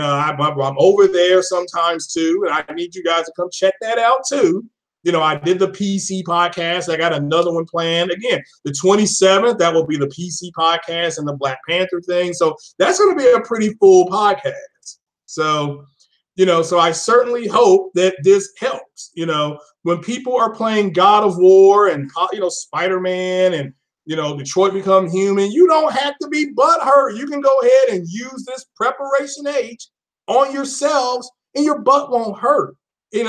I'm over there sometimes too. And I need you guys to come check that out too. I did the PC podcast. I got another one planned. Again, the 27th, that will be the PC podcast and the Black Panther thing. So that's going to be a pretty full podcast. So, so I certainly hope that this helps. When people are playing God of War and, Spider-Man and, Detroit Become Human, you don't have to be butthurt. You can go ahead and use this Preparation H on yourselves and your butt won't hurt. And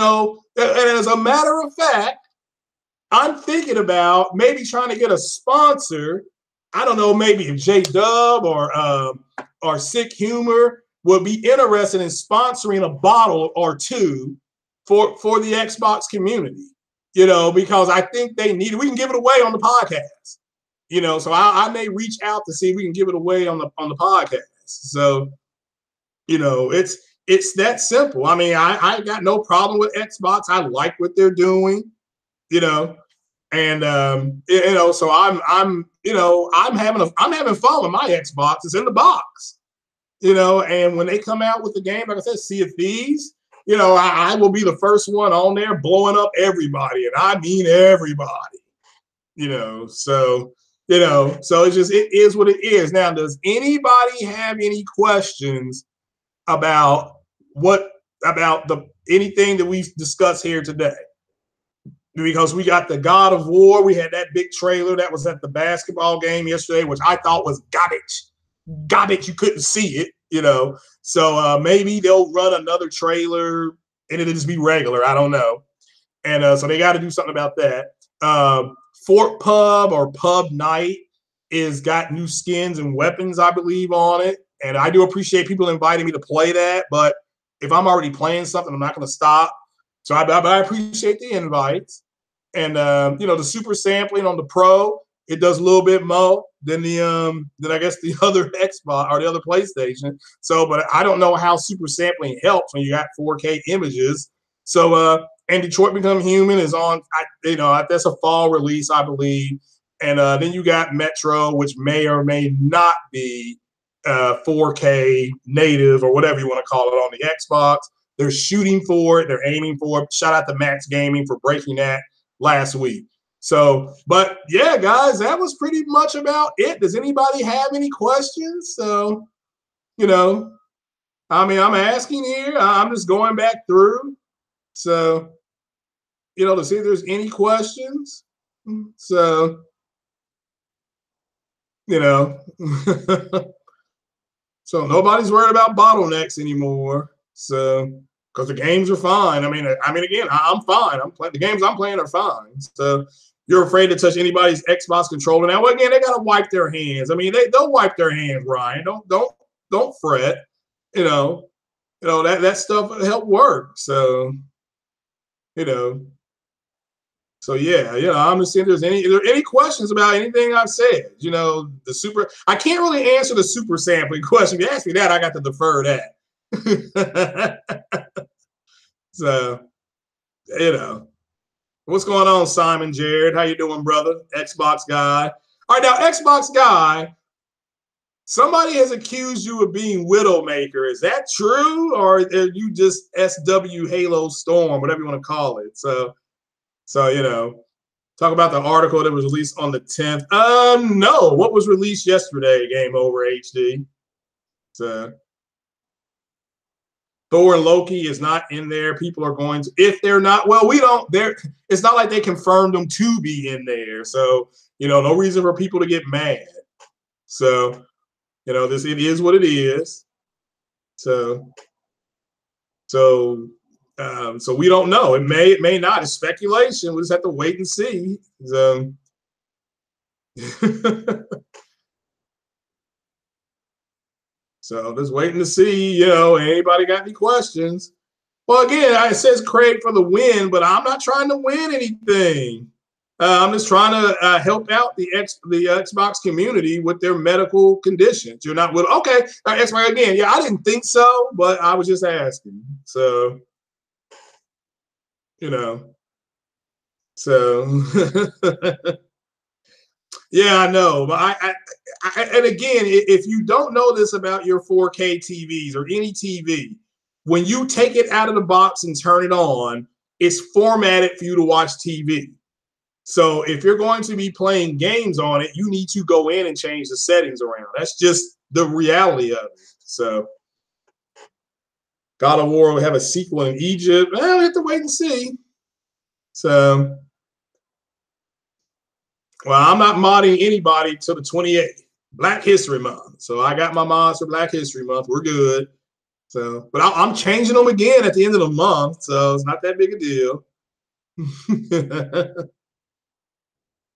as a matter of fact, I'm thinking about maybe trying to get a sponsor. I don't know, maybe if J-Dub or Sick Humor would be interested in sponsoring a bottle or two for the Xbox community, because I think they need it. We can give it away on the podcast, so I may reach out to see if we can give it away on the podcast. So, it's that simple. I mean, I got no problem with Xbox. I like what they're doing, and so I'm having fun with my Xbox. It's in the box, and when they come out with the game, like I said, Sea of Thieves, I will be the first one on there blowing up everybody, and I mean everybody, so, so it's just, it is what it is. Now, does anybody have any questions about anything that we discussed here today? Because we got the God of War. We had that big trailer that was at the basketball game yesterday, which I thought was garbage. You couldn't see it, So maybe they'll run another trailer and it'll just be regular. I don't know. And so they got to do something about that. Fort Pub or Pub Night is got new skins and weapons, I believe, on it. And I do appreciate people inviting me to play that. But if I'm already playing something, I'm not going to stop. So I appreciate the invites. And, the super sampling on the Pro, it does a little bit more than I guess the other Xbox or the other PlayStation. So, but I don't know how super sampling helps when you got 4K images. So, and Detroit Become Human is on, that's a fall release, I believe. And then you got Metro, which may or may not be 4K native or whatever you want to call it on the Xbox. they're shooting for it, they're aiming for it. Shout out to Max Gaming for breaking that last week. So, but yeah, guys, that was pretty much about it. Does anybody have any questions? So, you know, I mean, I'm asking here. I'm just going back through. So, you know, to see if there's any questions. So, you know, so nobody's worried about bottlenecks anymore. So, because the games are fine. I mean, again, I'm fine. I'm playing the games I'm playing are fine. So, you're afraid to touch anybody's Xbox controller now. Well, again, they gotta wipe their hands. I mean, they'll wipe their hands, Ryan. Don't fret. You know, that stuff help work. So, you know. So yeah, I'm just seeing if there any questions about anything I've said. You know, I can't really answer the super sampling question. If you ask me that, I got to defer that. So, you know. What's going on, Simon Jared? How you doing, brother? Xbox guy. All right, now Xbox guy, somebody has accused you of being Widowmaker. Is that true, or are you just SW Halo Storm, whatever you want to call it? So you know, talk about the article that was released on the 10th. No, what was released yesterday? Game Over HD. So Thor and Loki is not in there. People are going to, if they're not, well, we don't, it's not like they confirmed them to be in there. So, you know, no reason for people to get mad. So, you know, it is what it is. So we don't know. It may not. It's speculation. We just have to wait and see. So, so just waiting to see, you know, anybody got any questions? Well, again, it says Craig for the win, but I'm not trying to win anything. I'm just trying to help out the Xbox community with their medical conditions. You're not with okay, Xbox again. Yeah, I didn't think so, but I was just asking. So, you know, so yeah, I know. But I and again, if you don't know this about your 4K TVs or any TV, when you take it out of the box and turn it on, it's formatted for you to watch TV. So if you're going to be playing games on it, you need to go in and change the settings around. That's just the reality of it. So God of War will have a sequel in Egypt. Well, we have to wait and see. So, well, I'm not modding anybody till the 28th, Black History Month. So I got my mods for Black History Month. We're good. So, but I'm changing them again at the end of the month. So it's not that big a deal.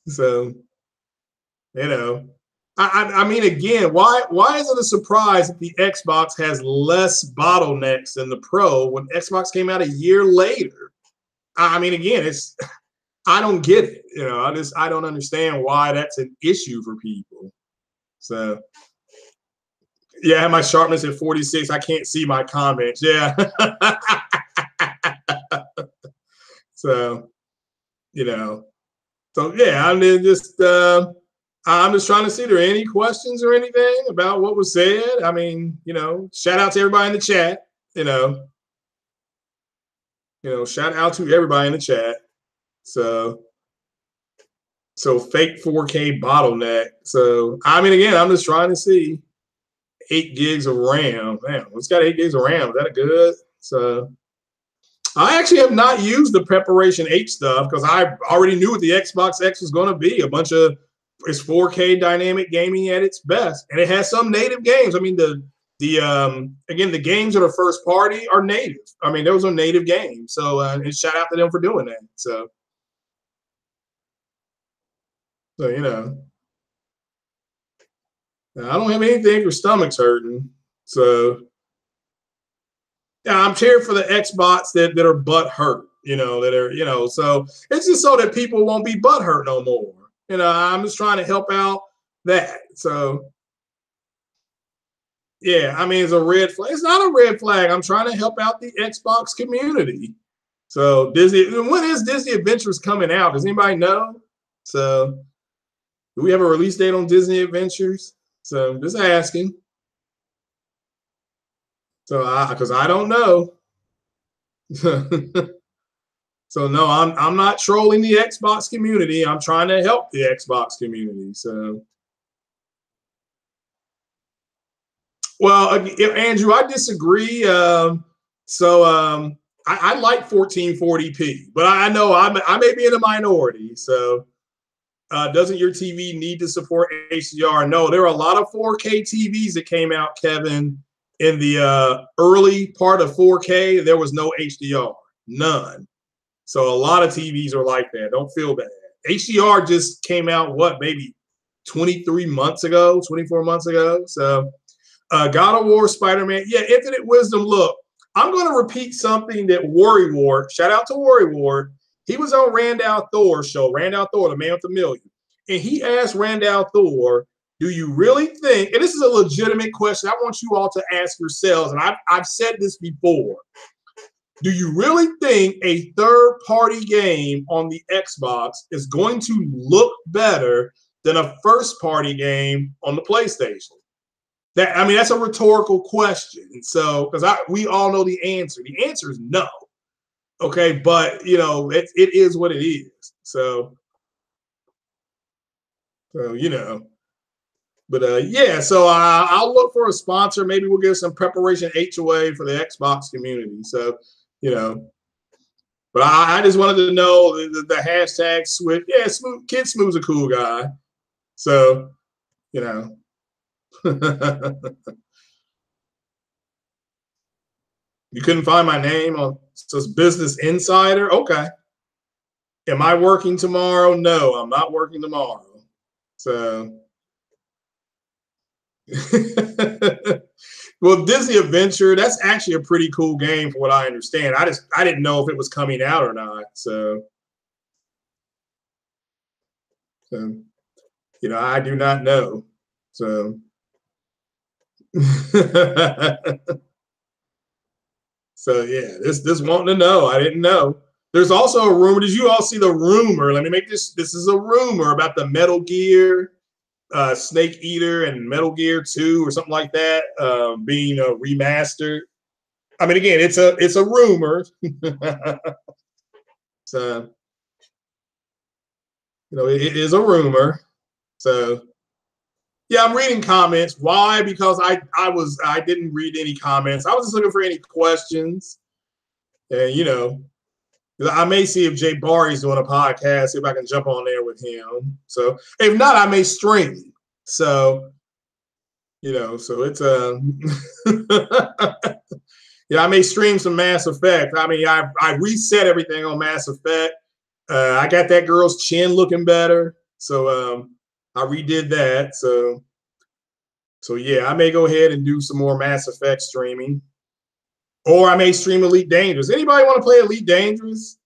So, you know, I mean, again, why is it a surprise that the Xbox has less bottlenecks than the Pro when Xbox came out a year later? I mean, again, I don't get it. You know, I don't understand why that's an issue for people. So, yeah, I have my sharpness at 46. I can't see my comments. Yeah. So, you know, so yeah, I mean, I'm just trying to see if there are any questions or anything about what was said. I mean, you know, shout out to everybody in the chat. You know, shout out to everybody in the chat. So fake 4K bottleneck. So I mean, again, I'm just trying to see 8 gigs of RAM. Man, it's got 8 gigs of RAM. Is that good? So I actually have not used the Preparation H stuff because I already knew what the Xbox X was going to be. A bunch of it's 4K dynamic gaming at its best, and it has some native games. I mean, again, the games that are first party are native. I mean, those are native games. So, and shout out to them for doing that. So you know, I don't have anything for stomachs hurting. So yeah, I'm cheering for the Xbox that are butt hurt. You know, that are So it's just so that people won't be butt hurt no more. You know, I'm just trying to help out that. So yeah, I mean, it's a red flag. It's not a red flag. I'm trying to help out the Xbox community. So Disney, when is Disney Adventures coming out? Does anybody know? So do we have a release date on Disney Adventures? So I'm just asking. So because I don't know. So no, I'm not trolling the Xbox community. I'm trying to help the Xbox community. So, well, Andrew, I disagree. I like 1440p, but I know I may be in a minority. So, doesn't your TV need to support HDR? No, there are a lot of 4K TVs that came out, Kevin, in the early part of 4K. There was no HDR, none. So a lot of TVs are like that. Don't feel bad. HDR just came out, what, maybe 23 months ago, 24 months ago. So God of War, Spider-Man. Yeah, Infinite Wisdom. Look, I'm going to repeat something that Worry Ward, shout out to Worry Ward. He was on Randall Thor's show, Randall Thor, the man with the million. And he asked Randall Thor, do you really think, and this is a legitimate question I want you all to ask yourselves, and I've said this before, do you really think a third-party game on the Xbox is going to look better than a first-party game on the PlayStation? That's a rhetorical question. So, because we all know the answer. The answer is no. Okay, but it is what it is. So you know. But yeah, so I'll look for a sponsor. Maybe we'll get some preparation HOA for the Xbox community. So, you know. But I just wanted to know the hashtag Switch. Yeah, Kid Smooth's a cool guy. So, you know. You couldn't find my name on says Business Insider. Okay. Am I working tomorrow? No, I'm not working tomorrow. So well, Disney Adventure, that's actually a pretty cool game for what I understand. I didn't know if it was coming out or not. So I do not know. So so yeah, this wanting to know. I didn't know. There's also a rumor. Did you all see the rumor? Let me make this. This is a rumor about the Metal Gear Snake Eater and Metal Gear 2 or something like that being remastered. I mean, again, it's a rumor. So it is a rumor. So yeah, I'm reading comments. Why? Because I didn't read any comments. I was just looking for any questions, and I may see if Jay Barry's doing a podcast, see if I can jump on there with him. So if not, I may stream. So so it's yeah, I may stream some Mass Effect. I mean, I reset everything on Mass Effect. I got that girl's chin looking better, so I redid that. So yeah, I may go ahead and do some more Mass Effect streaming, or I may stream Elite Dangerous. Anybody want to play Elite Dangerous?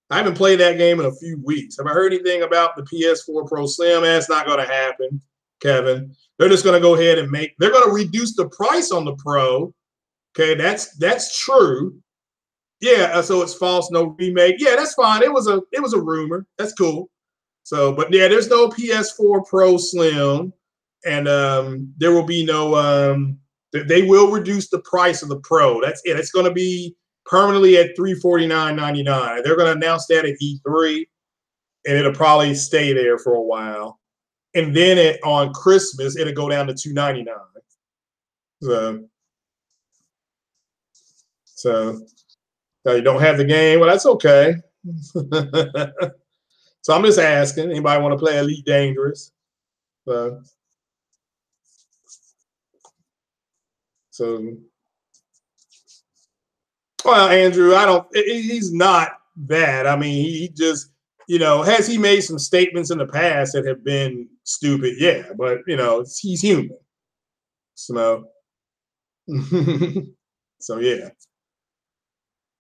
I haven't played that game in a few weeks. Have I heard anything about the PS4 Pro Slim? That's not going to happen, Kevin. They're just going to go ahead and they're going to reduce the price on the Pro. Okay, that's true. Yeah, so it's false, no remake. Yeah, that's fine. It was a rumor. That's cool. So, but yeah, there's no PS4 Pro Slim, and there will be no. They will reduce the price of the Pro. That's it. It's going to be permanently at $349.99. They're going to announce that at E3, and it'll probably stay there for a while. And then on Christmas, it'll go down to $299. So you don't have the game. Well, that's okay. So I'm just asking. Anybody want to play Elite Dangerous? Well, Andrew, he's not bad. I mean, he just, has he made some statements in the past that have been stupid? Yeah, but, he's human. So, so yeah.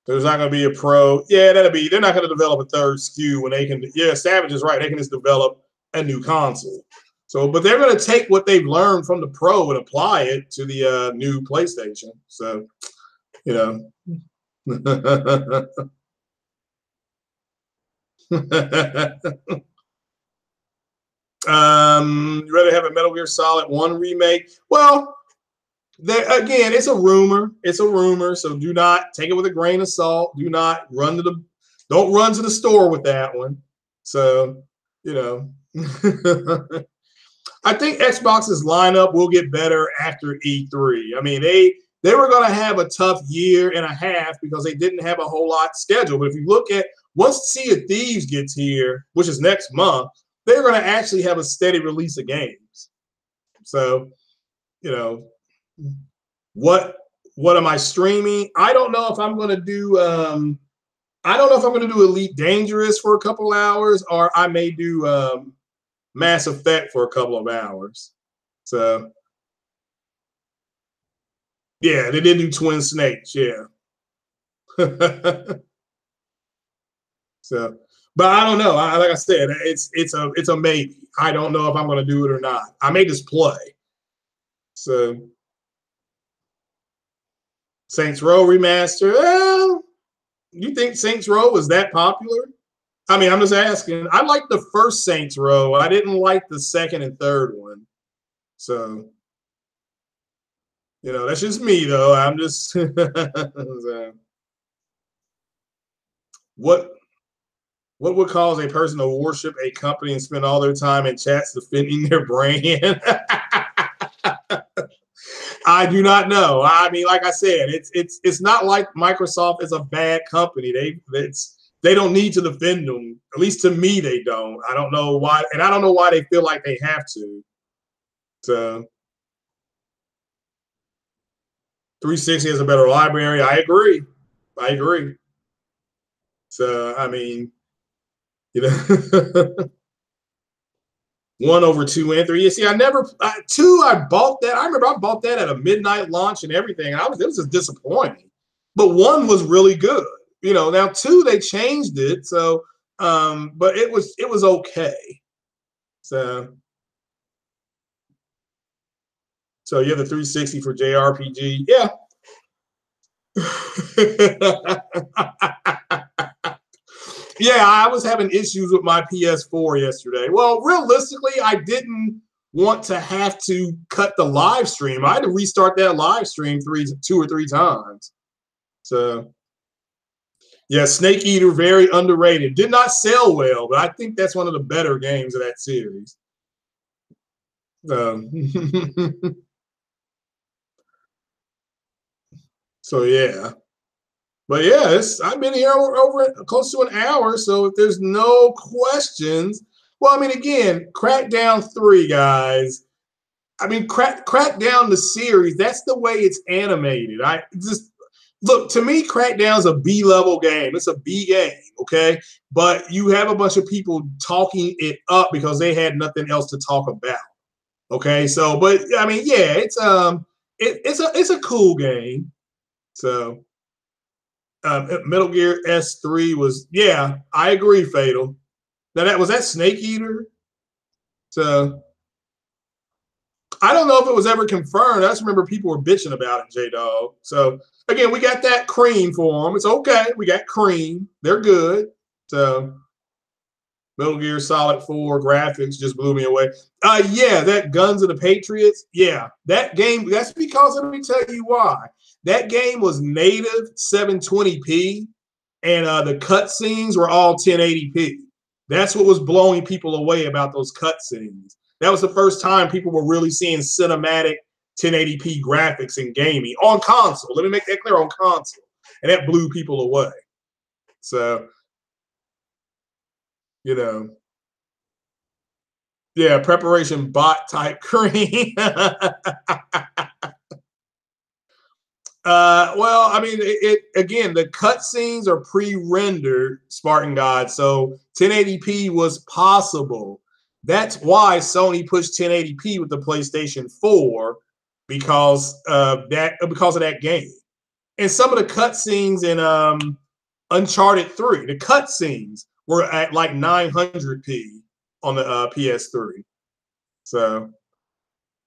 There's not going to be a Pro. Yeah, they're not going to develop a third SKU when they can. Yeah, Savage is right. They can just develop a new console. So, but they're going to take what they've learned from the Pro and apply it to the new PlayStation. So, You rather have a Metal Gear Solid 1 remake? Well, Again, it's a rumor. It's a rumor, so do not take it with a grain of salt. Don't run to the store with that one. So, you know, I think Xbox's lineup will get better after E3. I mean, they were going to have a tough year and a half because they didn't have a whole lot scheduled. But if you look at once Sea of Thieves gets here, which is next month, they're going to actually have a steady release of games. So, you know, what am I streaming? I don't know if I'm going to do. I don't know if I'm going to do Elite Dangerous for a couple hours, or I may do Mass Effect for a couple of hours. So, yeah, they did do Twin Snakes. Yeah. So, but I don't know. Like I said, it's a maybe. I don't know if I'm going to do it or not. I may just play. So, Saints Row remaster. Well, you think Saints Row was that popular? I mean, I'm just asking. I liked the first Saints Row. I didn't like the second and third one. So, that's just me, though. I'm just so, what would cause a person to worship a company and spend all their time in chats defending their brand? I do not know. I mean, like I said, it's not like Microsoft is a bad company. They don't need to defend them. At least to me, they don't. I don't know why, and I don't know why they feel like they have to. So 360 has a better library. I agree. So I mean, 1 over 2 and 3. You see, I bought that. I remember I bought that at a midnight launch and everything. And it was just disappointing. But 1 was really good. Now 2 they changed it. So, but it was okay. So you have the 360 for JRPG. Yeah. Yeah, I was having issues with my PS4 yesterday. Well, realistically, I didn't want to have to cut the live stream. I had to restart that live stream 2 or 3 times. So, yeah, Snake Eater, very underrated. Did not sell well, but I think that's one of the better games of that series. So, yeah. But yeah, I've been here over close to an hour. So if there's no questions, well, I mean, again, Crackdown 3, guys. I mean, Crackdown the series. That's the way it's animated. I just look, to me, Crackdown's a B-level game. It's a B game, okay? But you have a bunch of people talking it up because they had nothing else to talk about. Okay, so but I mean, yeah, it's a cool game. So. Metal Gear S3 was, yeah, I agree, Fatal. Now was that Snake Eater? So I don't know if it was ever confirmed. I just remember people were bitching about it, J-Dog. So again, we got that cream for them. It's okay. We got cream. They're good. So Metal Gear Solid 4 graphics just blew me away. Yeah, that Guns of the Patriots. Yeah, that game. That's because let me tell you why. That game was native 720p, and the cutscenes were all 1080p. That's what was blowing people away about those cutscenes. That was the first time people were really seeing cinematic 1080p graphics in gaming on console. Let me make that clear, on console, and that blew people away. So, yeah, preparation bot type cream. Well, I mean, again, the cutscenes are pre-rendered, Spartan God, so 1080p was possible. That's why Sony pushed 1080p with the PlayStation 4 because of that game. And some of the cutscenes in Uncharted 3, the cutscenes were at like 900p on the PS3. So,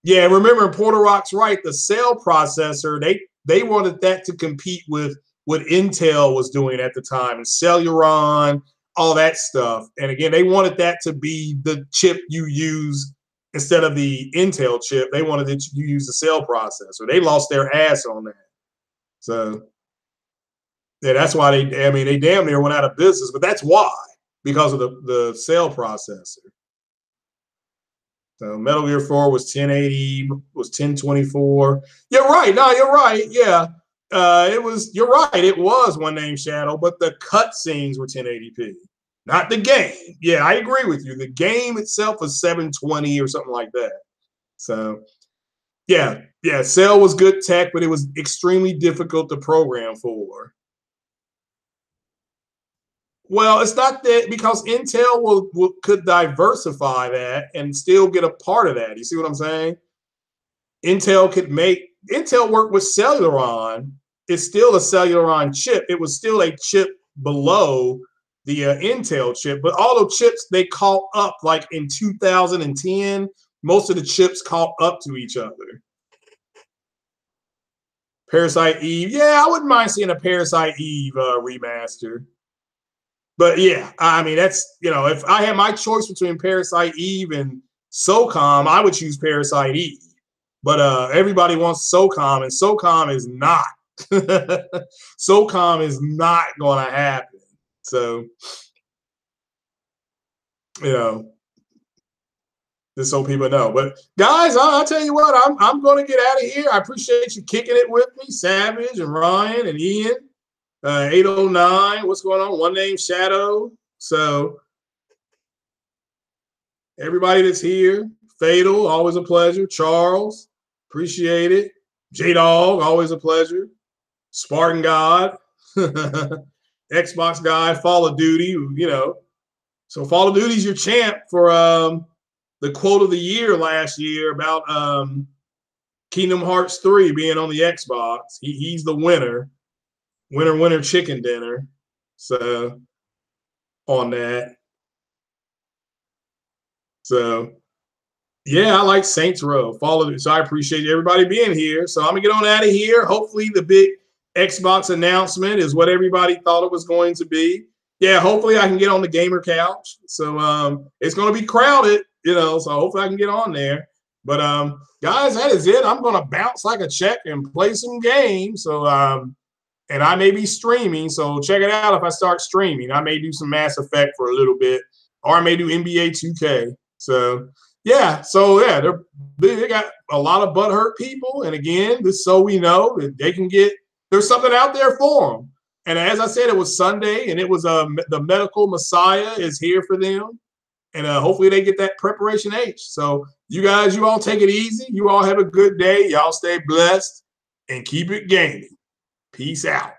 yeah, remember, Porter Rock's right. The Cell processor, they wanted that to compete with what Intel was doing at the time, and Celeron, all that stuff. And again, they wanted that to be the chip you use instead of the Intel chip, they wanted to use the cell processor. They lost their ass on that. So yeah, that's why they damn near went out of business, but that's why, because of the cell processor. So Metal Gear 4 was 1080, was 1024. You're right. No, you're right. Yeah. You're right. It was One Name Shadow, but the cutscenes were 1080p, not the game. Yeah, I agree with you. The game itself was 720 or something like that. So yeah, Cell was good tech, but it was extremely difficult to program for. Well, it's not that, because Intel could diversify that and still get a part of that. You see what I'm saying? Intel worked with Celeron. It's still a Celeron chip. It was still a chip below the Intel chip, but all the chips, they caught up like in 2010. Most of the chips caught up to each other. Parasite Eve. Yeah, I wouldn't mind seeing a Parasite Eve remaster. But yeah, I mean, that's, if I had my choice between Parasite Eve and SOCOM, I would choose Parasite Eve. But everybody wants SOCOM, and SOCOM is not. SOCOM is not going to happen. So, just so people know. But guys, I'll tell you what, I'm going to get out of here. I appreciate you kicking it with me, Savage and Ryan and Ian. 809, what's going on? One Name Shadow. So everybody that's here, Fatal, always a pleasure. Charles, appreciate it. J-Dog, always a pleasure. Spartan God, Xbox guy, Fall of Duty, So Fall of Duty's your champ for the quote of the year last year about Kingdom Hearts 3 being on the Xbox. He's the winner. Winner, chicken dinner. So on that. So yeah, I like Saints Row. Follow it. So I appreciate everybody being here. So I'm gonna get on out of here. Hopefully the big Xbox announcement is what everybody thought it was going to be. Yeah, hopefully I can get on the gamer couch. So it's gonna be crowded, so hopefully I can get on there. But guys, that is it. I'm gonna bounce like a check and play some games. So and I may be streaming, so check it out if I start streaming. I may do some Mass Effect for a little bit, or I may do NBA 2K. So, yeah, they got a lot of butthurt people. And again, just so we know that they can there's something out there for them. And as I said, it was Sunday, and it was the medical Messiah is here for them. And hopefully they get that Preparation H. So you all take it easy. You all have a good day. Y'all stay blessed and keep it gaming. Peace out.